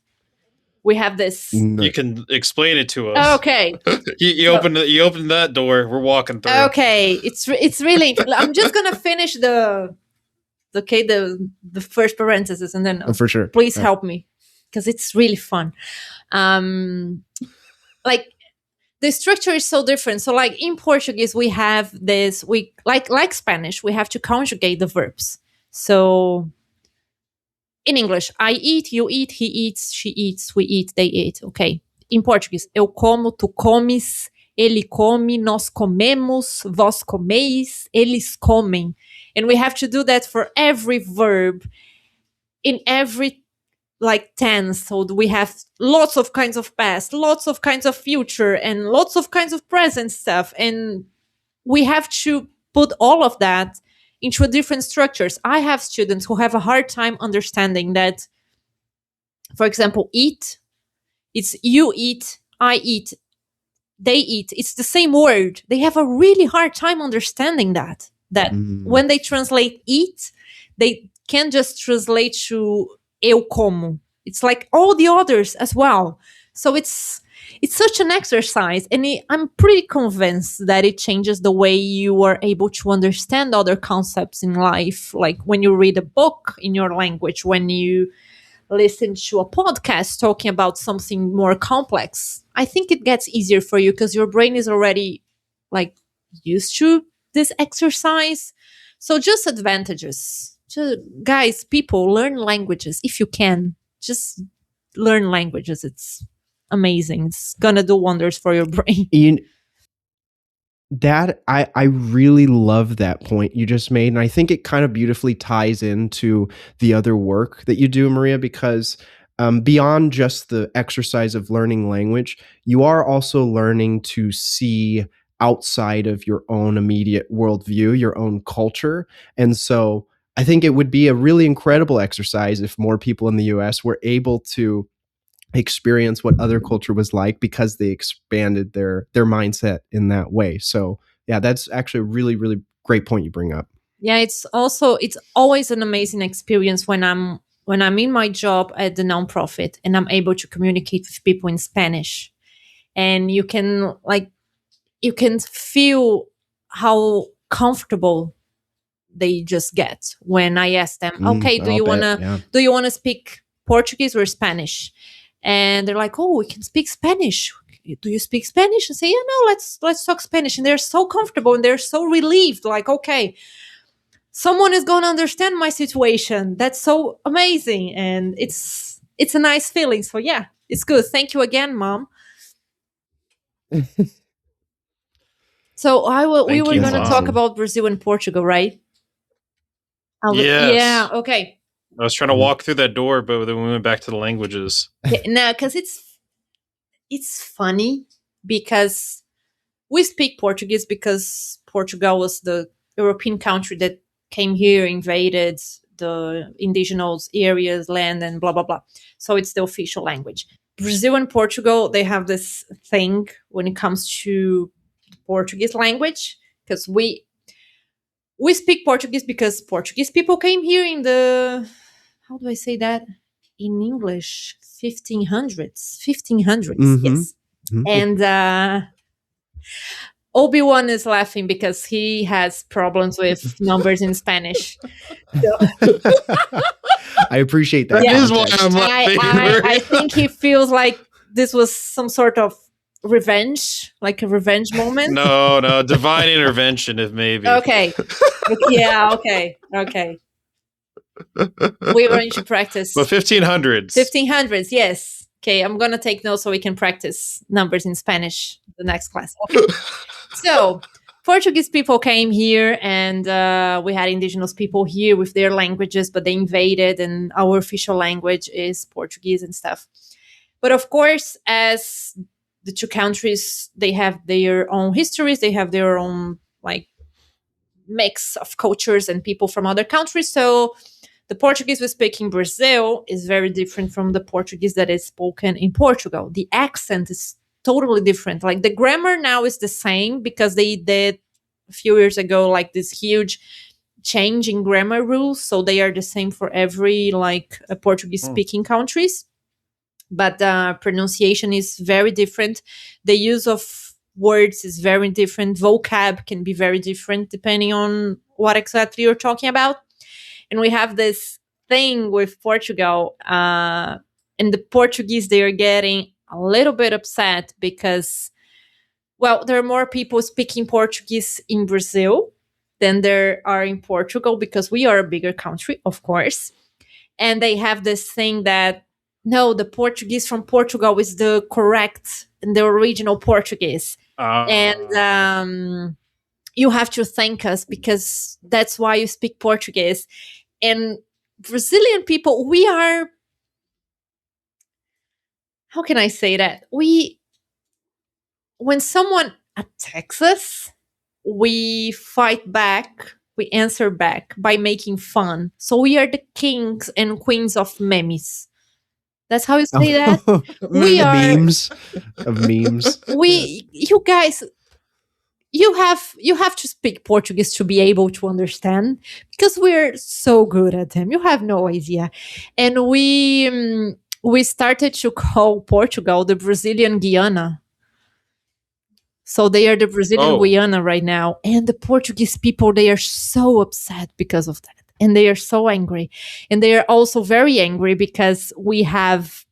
We have this. You can explain it to us. Okay. You open that door. We're walking through. Okay, it's really. I'm just gonna finish the first parenthesis and then for sure. Please help me because it's really fun. Like the structure is so different. So like in Portuguese we have this. We like Spanish. We have to conjugate the verbs. So in English, I eat, you eat, he eats, she eats, we eat, they eat. Okay. In Portuguese, eu como, tu comes, ele come, nós comemos, vós comeis, eles comem. And we have to do that for every verb in every like tense. So we have lots of kinds of past, lots of kinds of future, and lots of kinds of present stuff. And we have to put all of that into different structures. I have students who have a hard time understanding that, for example, eat, it's you eat, I eat, they eat. It's the same word. They have a really hard time understanding that when they translate eat, they can't just translate to eu como. It's like all the others as well. So it's such an exercise, and I'm pretty convinced that it changes the way you are able to understand other concepts in life. Like when you read a book in your language, when you listen to a podcast talking about something more complex, I think it gets easier for you because your brain is already like used to this exercise. So just advantages. Guys, people, learn languages if you can. Just learn languages. It's amazing. It's gonna do wonders for your brain. That I really love that point you just made, and I think it kind of beautifully ties into the other work that you do, Maria, because beyond just the exercise of learning language, you are also learning to see outside of your own immediate worldview, your own culture. And so I think it would be a really incredible exercise if more people in the US were able to experience what other culture was like because they expanded their mindset in that way. So yeah, that's actually a really, really great point you bring up. Yeah, it's always an amazing experience when I'm in my job at the nonprofit and I'm able to communicate with people in Spanish. And you can feel how comfortable they just get when I ask them, okay, I'll bet. Yeah. do you wanna speak Portuguese or Spanish? And they're like, oh, we can speak Spanish. Do you speak Spanish? And say, yeah, no, let's talk Spanish. And they're so comfortable and they're so relieved, like, okay, someone is going to understand my situation. That's so amazing, and it's a nice feeling. So yeah, it's good. Thank you again, Mom. So we Thank were you, going to That's talk Mom. awesome. about Brazil and Portugal, right? Yeah, Yes. okay. I was trying to Mhm. walk through that door, but then we went back to the languages. Yeah, no, because it's funny because we speak Portuguese because Portugal was the European country that came here, invaded the indigenous areas, land, and blah blah blah. So it's the official language. Brazil and Portugal, they have this thing when it comes to Portuguese language because we speak Portuguese because Portuguese people came here in the, how do I say that in English, 1500s, Mm-hmm. yes. And Obi-Wan is laughing because he has problems with numbers in Spanish. So, I appreciate that That yeah, is why I'm context. laughing. I think he feels like this was some sort of revenge, like a revenge moment. No, divine intervention, if maybe. Okay. Yeah, okay. We're going to practice But 1500s. 1500s, yes. Okay, I'm going to take notes so we can practice numbers in Spanish the next class. Okay. So, Portuguese people came here and we had indigenous people here with their languages, but they invaded, and our official language is Portuguese and stuff. But of course, as the two countries, they have their own histories, they have their own like mix of cultures and people from other countries. So the Portuguese we speak in Brazil is very different from the Portuguese that is spoken in Portugal. The accent is totally different. Like the grammar now is the same because they did a few years ago like this huge change in grammar rules, so they are the same for every like Portuguese speaking countries, but pronunciation is very different. The use of words is very different. Vocab can be very different depending on what exactly you're talking about. And we have this thing with Portugal, and the Portuguese, they are getting a little bit upset because, well, there are more people speaking Portuguese in Brazil than there are in Portugal because we are a bigger country, of course. And they have this thing that no, the Portuguese from Portugal is the correct and the original Portuguese. And you have to thank us because that's why you speak Portuguese. And Brazilian people, we are, how can I say that? When someone attacks us, we fight back, we answer back by making fun. So we are the kings and queens of memes. That's how you say that? We are, Memes of memes. you guys, you have to speak Portuguese to be able to understand because we're so good at them. You have no idea. And we started to call Portugal the Brazilian Guiana. So they are the Brazilian Oh. Guiana right now. And the Portuguese people, they are so upset because of that. And they are so angry. And they are also very angry because we have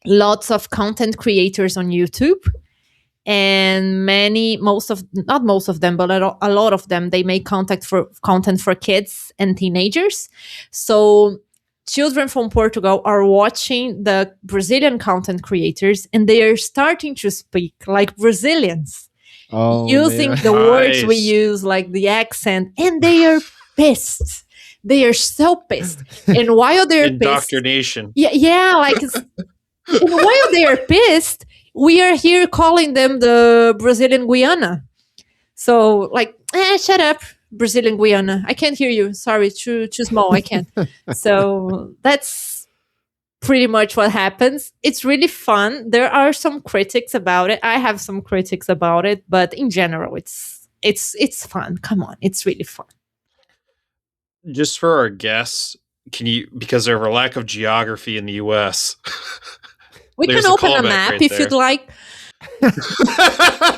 lots of content creators on YouTube. And not most of them, but a lot of them, they make content for kids and teenagers. So children from Portugal are watching the Brazilian content creators and they are starting to speak like Brazilians, using man. the words we Nice. use, like the accent, and they are pissed. They are so pissed. And while they're pissed, Indoctrination. yeah, like and while they are pissed, we are here calling them the Brazilian Guiana. So, like, shut up, Brazilian Guiana. I can't hear you. Sorry, too small. I can't. So that's pretty much what happens. It's really fun. There are some critics about it. I have some critics about it, but in general, it's fun. Come on, it's really fun. Just for our guests, can you, because of a lack of geography in the U.S., We there's can a open a callback map right if you'd there. like.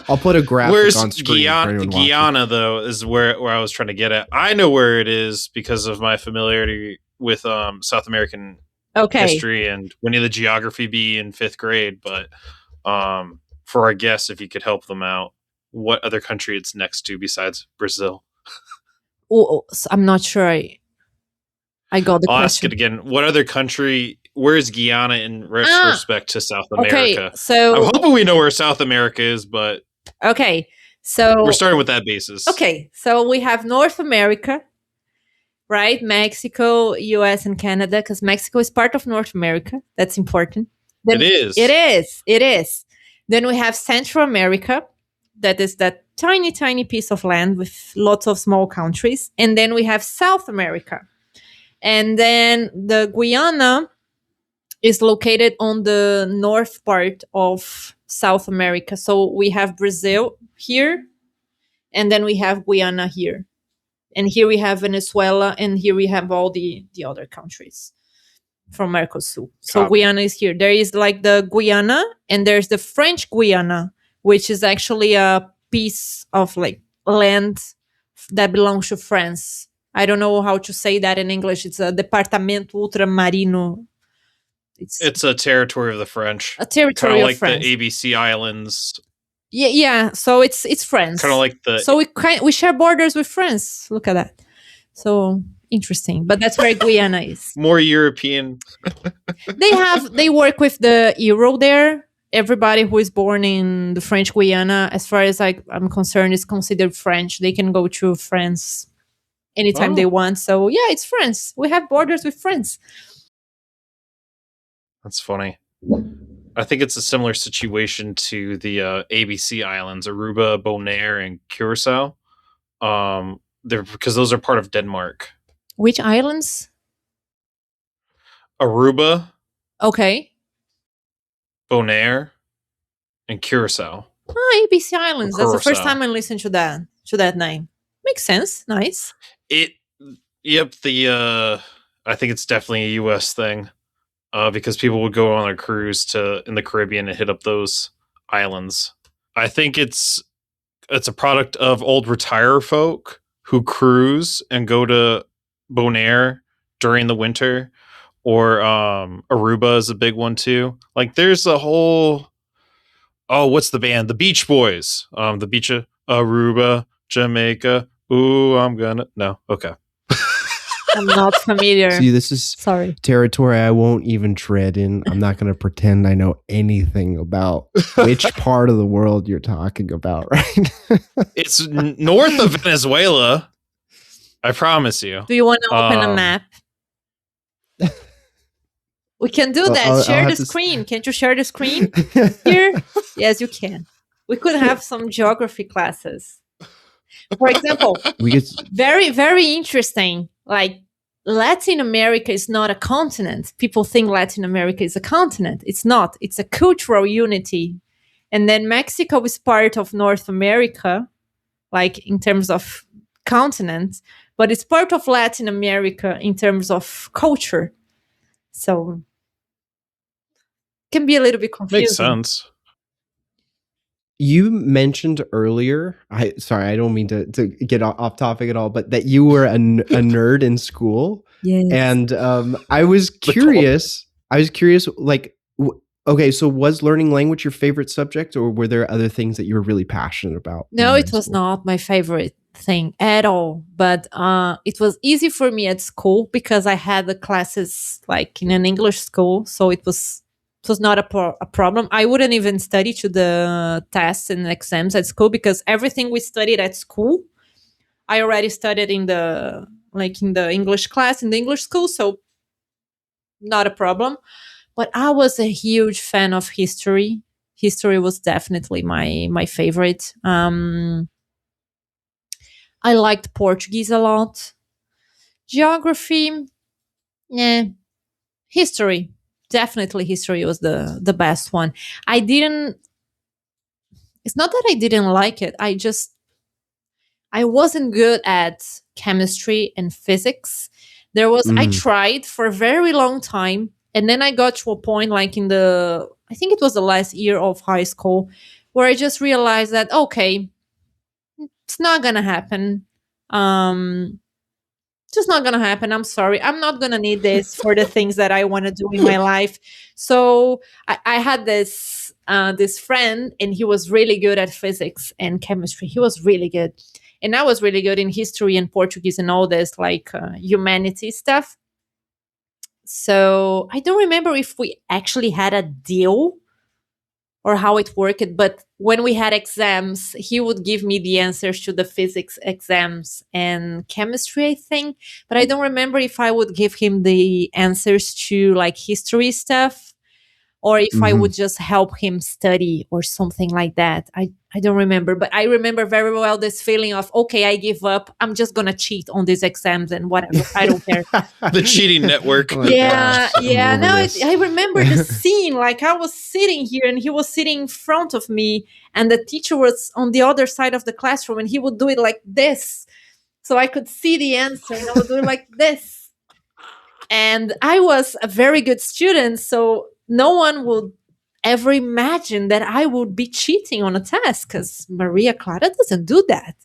I'll put a graphic Where's on screen for anyone watching. Guyana, though, is where I was trying to get at. I know where it is because of my familiarity with South American Okay. history and Winnie the Geography bee in 5th grade. But for our guests, if you could help them out, what other country it's next to besides Brazil? I'm not sure I got the I'll ask question. it again. What other country? Where is Guyana in retrospect to South Okay, America? I'm so hoping we know where South America is, but okay, so we're starting with that basis. okay, so we have North America, right? Mexico, US, and Canada, because Mexico is part of North America. That's important. It is. It is. It is. Then we have Central America. That is that tiny, tiny piece of land with lots of small countries. And then we have South America. And then the Guyana is located on the north part of South America. So we have Brazil here, and then we have Guyana here. And here we have Venezuela, and here we have all the other countries from Mercosur. So Copy. Guyana is here. There is like the Guyana, and there's the French Guyana, which is actually a piece of like land that belongs to France. I don't know how to say that in English. It's a Departamento Ultramarino. It's a territory of the French. A territory Kind of of like France. the ABC Islands. Yeah. So it's France. Kind of like the. So we share borders with France. Look at that. So interesting. But that's where Guyana is. More European. They work with the euro there. Everybody who is born in the French Guiana, as far as I'm concerned, is considered French. They can go to France anytime they want. So yeah, it's France. We have borders with France. That's funny. I think it's a similar situation to the ABC Islands, Aruba, Bonaire, and Curacao. Because those are part of Denmark. Which islands? Aruba, Okay. Bonaire, and Curacao. Oh, ABC Islands. That's the first Curacao. time I listened to that name. Makes sense. Nice. Yep. I think it's definitely a U.S. thing. Because people would go on a cruise in the Caribbean and hit up those islands. I think it's a product of old retire folk who cruise and go to Bonaire during the winter, or Aruba is a big one too. Like there's a whole what's the band? The Beach Boys. The beach of Aruba, Jamaica. Ooh, I'm gonna no. Okay. I'm not familiar. See, this is Sorry. territory I won't even tread in. I'm not going to pretend I know anything about which part of the world you're talking about, right? It's north of Venezuela. I promise you. Do you want to open a map? We can do that. Share the screen. Can't you share the screen here? Yes, you can. We could have some geography classes. For example, very, very interesting. Like Latin America is not a continent. People think Latin America is a continent. It's not. It's a cultural unity. And then Mexico is part of North America, like in terms of continent, but it's part of Latin America in terms of culture. So it can be a little bit confusing. Makes sense. You mentioned earlier, I don't mean to get off topic at all, but that you were a nerd in school. Yes. And I was curious, like, okay, so was learning language your favorite subject, or were there other things that you were really passionate about? No, it was not my favorite thing at all. But it was easy for me at school because I had the classes like in an English school. So it was not a problem. I wouldn't even study to the tests and exams at school because everything we studied at school, I already studied in the English class in the English school. So not a problem. But I was a huge fan of history. History was definitely my favorite. I liked Portuguese a lot. Geography, yeah. History. Definitely history was the best one. It's not that I didn't like it. I wasn't good at chemistry and physics. I tried for a very long time. And then I got to a point like I think it was the last year of high school, where I just realized that, okay, it's not going to happen. Just not going to happen. I'm sorry. I'm not going to need this for the things that I want to do in my life. So I had this friend, and he was really good at physics and chemistry. He was really good. And I was really good in history and Portuguese and all this like humanity stuff. So I don't remember if we actually had a deal or how it worked, but when we had exams, he would give me the answers to the physics exams and chemistry, I think. But I don't remember if I would give him the answers to like history stuff, or if I would just help him study or something like that. I don't remember, but I remember very well this feeling of, okay, I give up. I'm just going to cheat on these exams and whatever. I don't care. The cheating network. Oh my Yeah, gosh, yeah. I'm over No, this. I remember the scene. Like I was sitting here and he was sitting in front of me, and the teacher was on the other side of the classroom, and he would do it like this. So I could see the answer, and I would do it like this. And I was a very good student, so no one would ever imagine that I would be cheating on a test, because Maria Clara doesn't do that.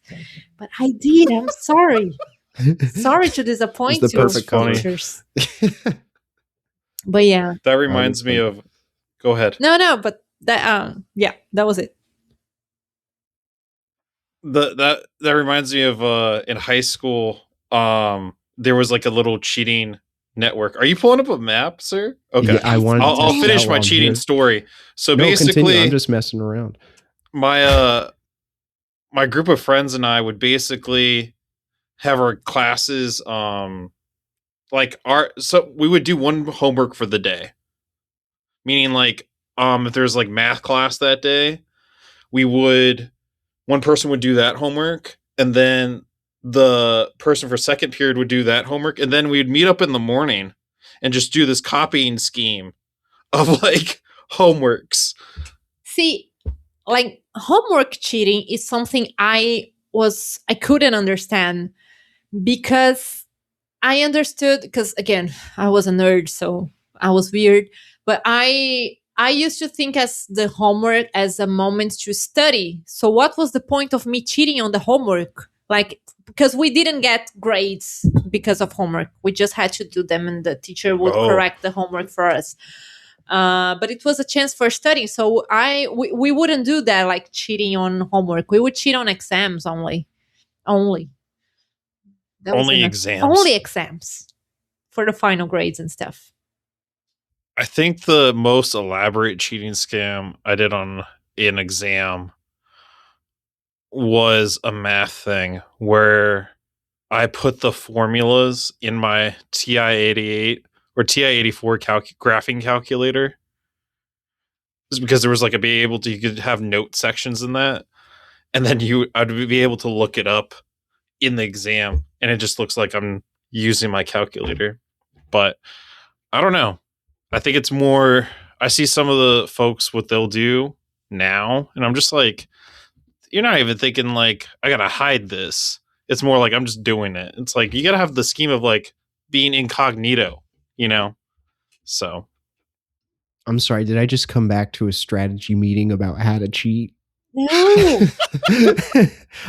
But I did. I'm sorry. Sorry to disappoint the you, perfect cover. teachers. But yeah. That reminds me of. Go ahead. No, but that yeah, that was it. That reminds me of in high school. There was like a little cheating network. Are you pulling up a map, sir? Okay, Yeah, I wanted to I'll test it finish out my while I'm cheating here. story. So No, continue. basically, I'm just messing around. my my group of friends and I would basically have our classes like so we would do one homework for the day. Meaning like if there's like math class that day, one person would do that homework, and then the person for second period would do that homework, and then we'd meet up in the morning and just do this copying scheme of like homeworks. See, like homework cheating is something I couldn't understand, because I understood, because again, I was a nerd, so I was weird, but I used to think as the homework as a moment to study. So what was the point of me cheating on the homework? Like, because we didn't get grades because of homework. We just had to do them, and the teacher would correct the homework for us. But it was a chance for studying. So we wouldn't do that, like cheating on homework. We would cheat on exams only. That was Only enough. exams. Only exams for the final grades and stuff. I think the most elaborate cheating scam I did on an exam was a math thing where I put the formulas in my TI-88 or TI-84 graphing calculator. Just because there was like you could have note sections in that, and then I'd be able to look it up in the exam, and it just looks like I'm using my calculator. But I don't know. I think it's more. I see some of the folks what they'll do now, and I'm just like, you're not even thinking like I gotta hide this. It's more like I'm just doing it. It's like you gotta have the scheme of like being incognito, you know. So I'm sorry. Did I just come back to a strategy meeting about how to cheat? No,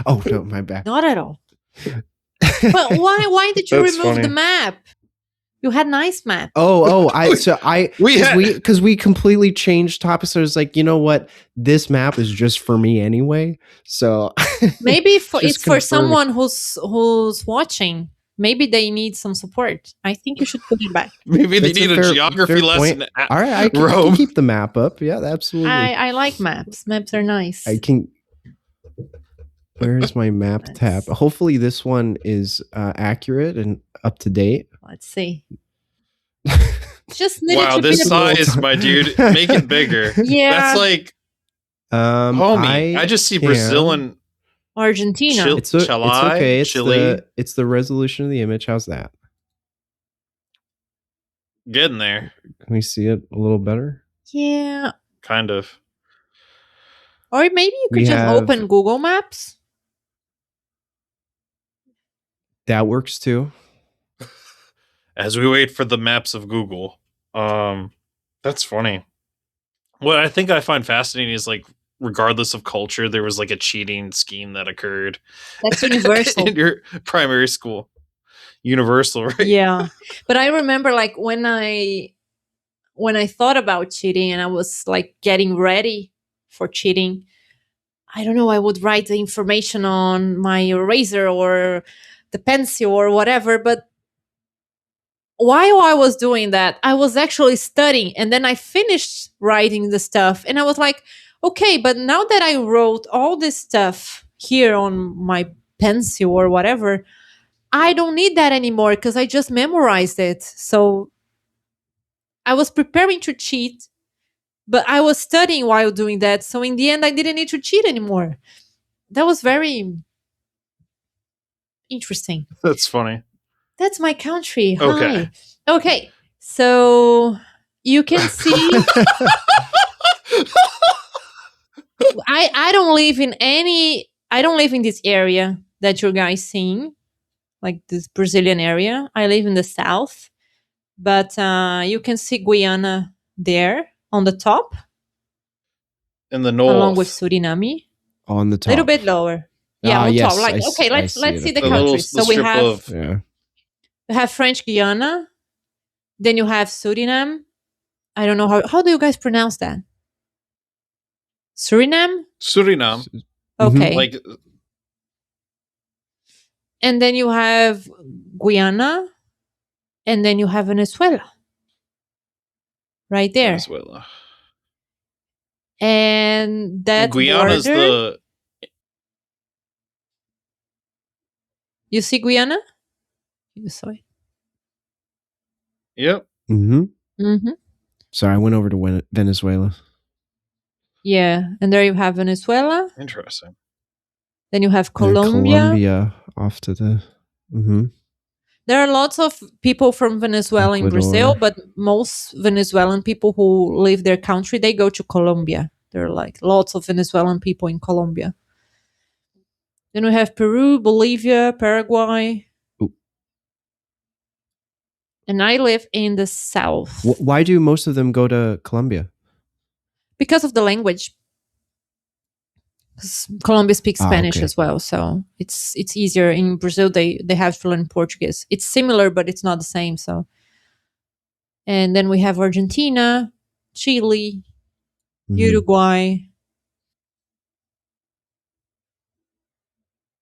Oh no, my bad. not at all. But why did you That's remove the funny. map? You had nice map. Because we completely changed topics. So I was like, you know what? This map is just for me anyway. So Maybe it's for confirming. someone who's watching. Maybe they need some support. I think you should put it back. maybe they That's need a fair geography lesson. point. All right, I can Rome. keep the map up. Yeah, absolutely. I like maps. Maps are nice. I can. Where's my map Let's- tab? Hopefully, this one is accurate and up to date. Let's see. Just needed Wow, to be this a- size, my dude. Make it bigger. Yeah. That's like, homie. I just see can- Brazil and Argentina. Chile. It's okay. It's Chile. it's the resolution of the image. How's that? Getting there, Can we see it a little better? Yeah. kind of. Or maybe you could We just have- open Google Maps. That works too. As we wait for the maps of Google. That's funny. What I think I find fascinating is like, regardless of culture, there was like a cheating scheme that occurred That's universal. in your primary school. Universal, right? Yeah. But I remember like when I thought about cheating and I was like getting ready for cheating, I don't know, I would write the information on my eraser or the pencil or whatever. But while I was doing that, I was actually studying. And then I finished writing the stuff. And I was like, okay, but now that I wrote all this stuff here on my pencil or whatever, I don't need that anymore because I just memorized it. So I was preparing to cheat, but I was studying while doing that. So in the end, I didn't need to cheat anymore. That was very interesting. That's funny. That's my country. Okay. Hi. Okay. So you can see I don't live in this area that you guys seeing, like this Brazilian area. I live in the south. But you can see Guyana there on the top, In the north. along with Suriname. On the top. A little bit lower. Yeah, on yes, top. Like, I okay, let's see see it. the The little- countries. the So we strip have of- Yeah. we have French Guiana. Then you have Suriname. I don't know how do you guys pronounce that? Suriname? Suriname. Okay. Like, And then you have Guyana. And then you have Venezuela. Right there. Venezuela. And that Guyana's border, the you see Guyana? You saw it. Yep. Mm-hmm. Mm-hmm. Sorry, I went over to Venezuela. Yeah, and there you have Venezuela. Interesting. Then you have And Colombia. Colombia off to the. Mm-hmm. There are lots of people from Venezuela in Ecuador. Brazil, but most Venezuelan people who leave their country, they go to Colombia. There are like lots of Venezuelan people in Colombia. Then we have Peru, Bolivia, Paraguay. Ooh. And I live in the south Why do most of them go to Colombia? because of the language. 'Cause Colombia speaks Spanish Okay. as well, so it's easier. In Brazil, they have to learn Portuguese. It's similar, but it's not the same. So, and then we have Argentina, Chile, Mhm. Uruguay.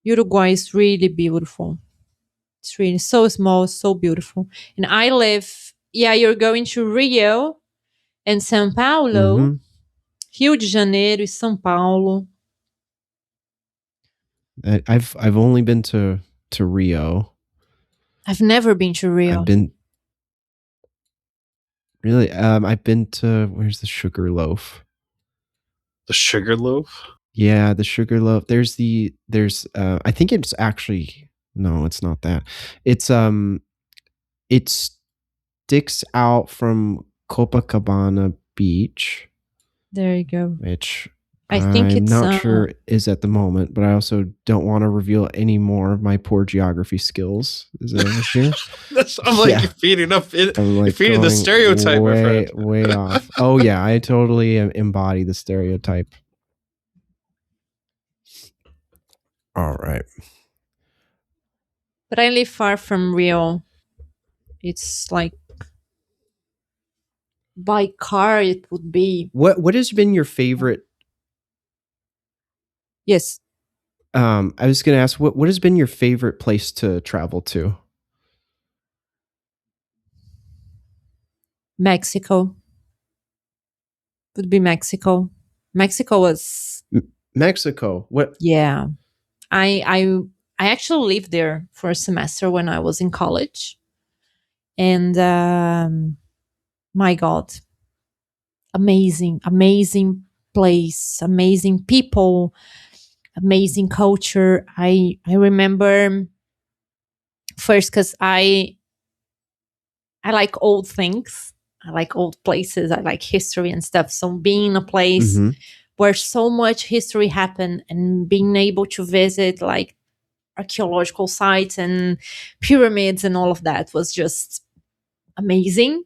Uruguay is really beautiful. It's really so small, so beautiful. And I live. Yeah, you're going to Rio and São Paulo, Mhm. Rio de Janeiro, e São Paulo. I've only been to Rio. I've never been to Rio. I've been really. I've been to where's the Sugarloaf? The sugar loaf. Yeah, the Sugarloaf. There's I think it's actually no, it's not that. It's it sticks out from Copacabana Beach, There you go. which I think I'm it's not sure is at the moment, but I also don't want to reveal any more of my poor geography skills. Is that an issue? I'm like, Yeah. you're feeding up. I'm You're feeding the going stereotype, my way, friend. way off. Oh yeah, I totally embody the stereotype. All right. But I live far from Rio. It's like by car it would be. What has been your favorite? Yes, I was going to ask what has been your favorite place to travel to? Mexico. Would be Mexico. Mexico was Mexico. What? yeah. I actually lived there for a semester when I was in college. And my God. Amazing place, amazing people, amazing culture. I remember first because I like old things. I like old places. I like history and stuff. So being in a place Mhm. where so much history happened and being able to visit like archaeological sites and pyramids and all of that was just amazing.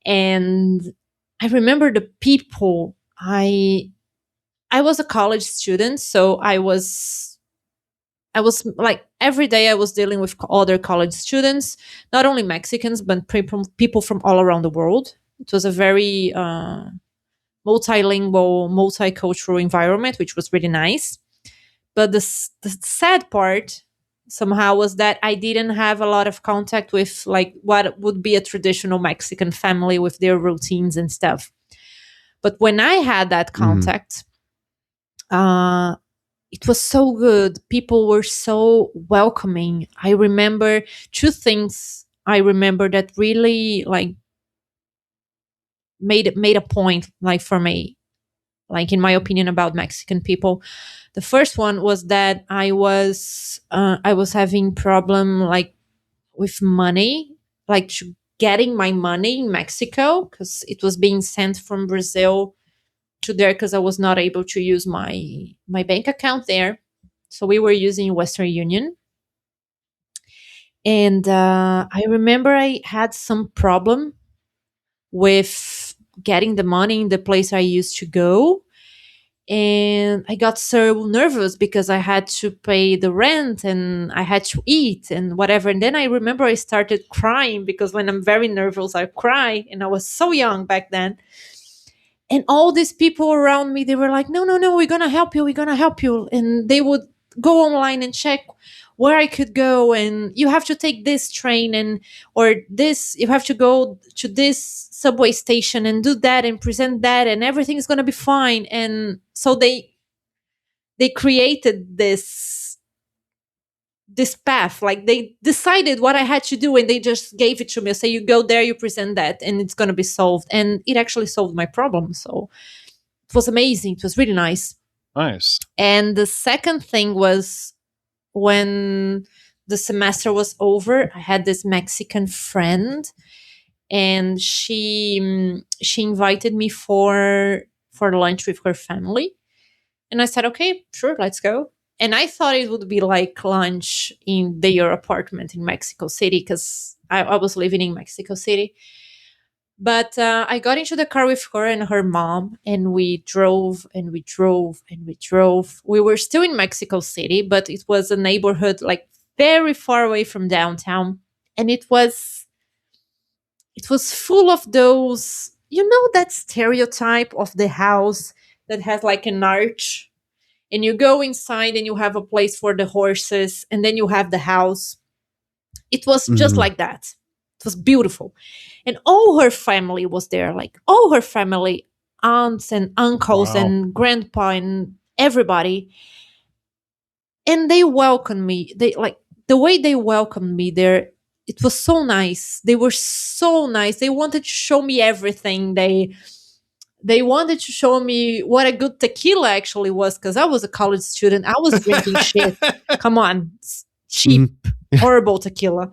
And I remember the people. I was a college student, so I was like every day I was dealing with other college students, not only Mexicans, but people from all around the world. It was a very multilingual, multicultural environment, which was really nice. But the sad part somehow was that I didn't have a lot of contact with like what would be a traditional Mexican family with their routines and stuff. But when I had that contact, uh, it was so good. People were so welcoming. I remember two things. I remember that really like made a point like for me, like in my opinion about Mexican people. The first one was that I was having problem like with money, like getting my money in Mexico because it was being sent from Brazil to there because I was not able to use my bank account there. So we were using Western Union. And I remember I had some problem with getting the money in the place I used to go. And I got so nervous because I had to pay the rent and I had to eat and whatever. And then I remember I started crying because when I'm very nervous, I cry. And I was so young back then. And all these people around me, they were like, no, no, no, we're going to help you. We're going to help you. And they would go online and check where I could go. And you have to take this train and, or this, you have to go to this subway station and do that and present that and everything is going to be fine. And so they created this path, like they decided what I had to do and they just gave it to me. Say, you go there, you present that, and it's going to be solved. And it actually solved my problem. So it was amazing. It was really nice. Nice. And the second thing was when the semester was over, I had this Mexican friend and she invited me for lunch with her family. And I said, okay, sure, let's go. And I thought it would be like lunch in their apartment in Mexico City because I was living in Mexico City. But I got into the car with her and her mom, and we drove and we drove and we drove. We were still in Mexico City, but it was a neighborhood like very far away from downtown. And it was full of those, that stereotype of the house that has like an arch and you go inside and you have a place for the horses and then you have the house. It was just like that. It was beautiful. And all her family was there, like all her family, aunts and uncles Wow. and grandpa and everybody. And they welcomed me. They like the way they welcomed me there. It was so nice. They were so nice. They wanted to show me everything. They wanted to show me what a good tequila actually was because I was a college student. I was drinking shit. Come on, cheap, horrible tequila.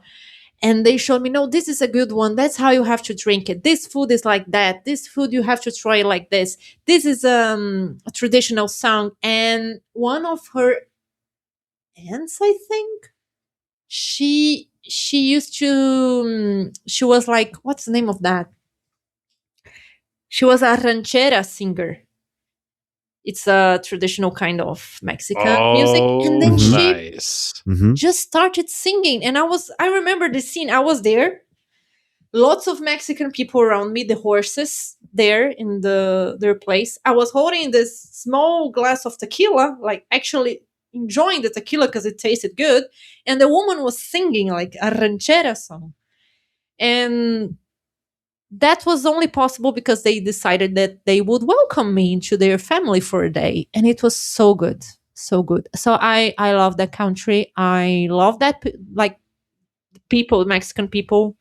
And they showed me, no, this is a good one. That's how you have to drink it. This food is like that. This food you have to try like this. This is a traditional song. And one of her aunts, I think, she used to. She was like, what's the name of that? She was a ranchera singer. It's a traditional kind of Mexican music. And then she Nice. just started singing. And I remember the scene. I was there. Lots of Mexican people around me, the horses there in their place. I was holding this small glass of tequila, like actually enjoying the tequila because it tasted good. And the woman was singing like a ranchera song. And that was only possible because they decided that they would welcome me into their family for a day. And it was so good. So good. So I love that country. I love that, like, people, Mexican people.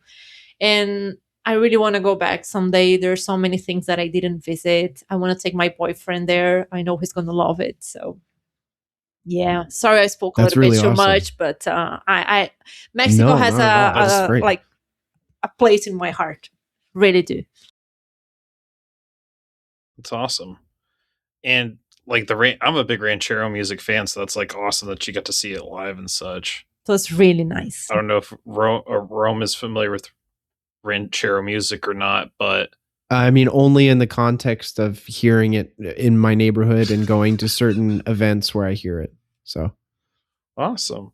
And I really want to go back someday. There are so many things that I didn't visit. I want to take my boyfriend there. I know he's going to love it. So yeah, sorry I spoke a That's little bit really too awesome. much, but I Mexico No, has not at all. That's great. like a place in my heart. Really do. That's awesome. And like I'm a big ranchero music fan, so that's like awesome that you got to see it live and such. It was really nice. I don't know if Rome is familiar with ranchero music or not, but I mean, only in the context of hearing it in my neighborhood and going to certain events where I hear it. So awesome.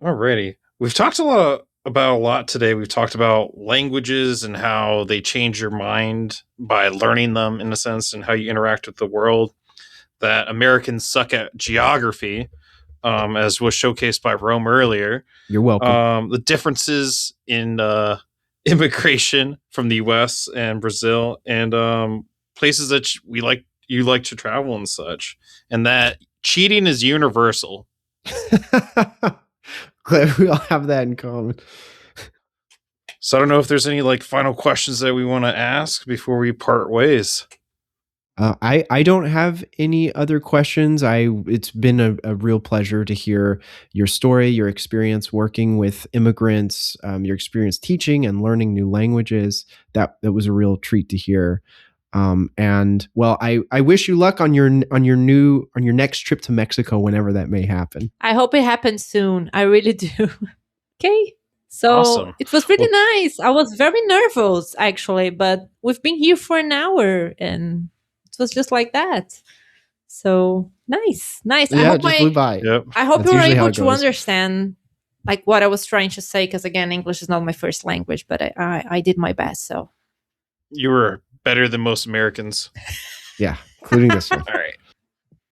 Alrighty. We've talked about a lot today. We've talked about languages and how they change your mind by learning them, in a sense, and how you interact with the world. That Americans suck at geography, as was showcased by Rome earlier. you're welcome. The differences in immigration from the U.S. and Brazil, and places that you like to travel and such, and that cheating is universal. Glad we all have that in common. So I don't know if there's any like final questions that we want to ask before we part ways. I don't have any other questions. It's been a real pleasure to hear your story, your experience working with immigrants, your experience teaching and learning new languages. That was a real treat to hear. And well, I wish you luck on your next trip to Mexico, whenever that may happen. I hope it happens soon. I really do. Okay. So Awesome. it was really nice. I was very nervous actually, but we've been here for an hour and it was just like that. So nice. Yeah, it just flew by. Yep. I hope That's you were usually how able it to goes. understand like what I was trying to say, because again, English is not my first language, but I did my best. So You were better than most Americans. Yeah, including this one. All right.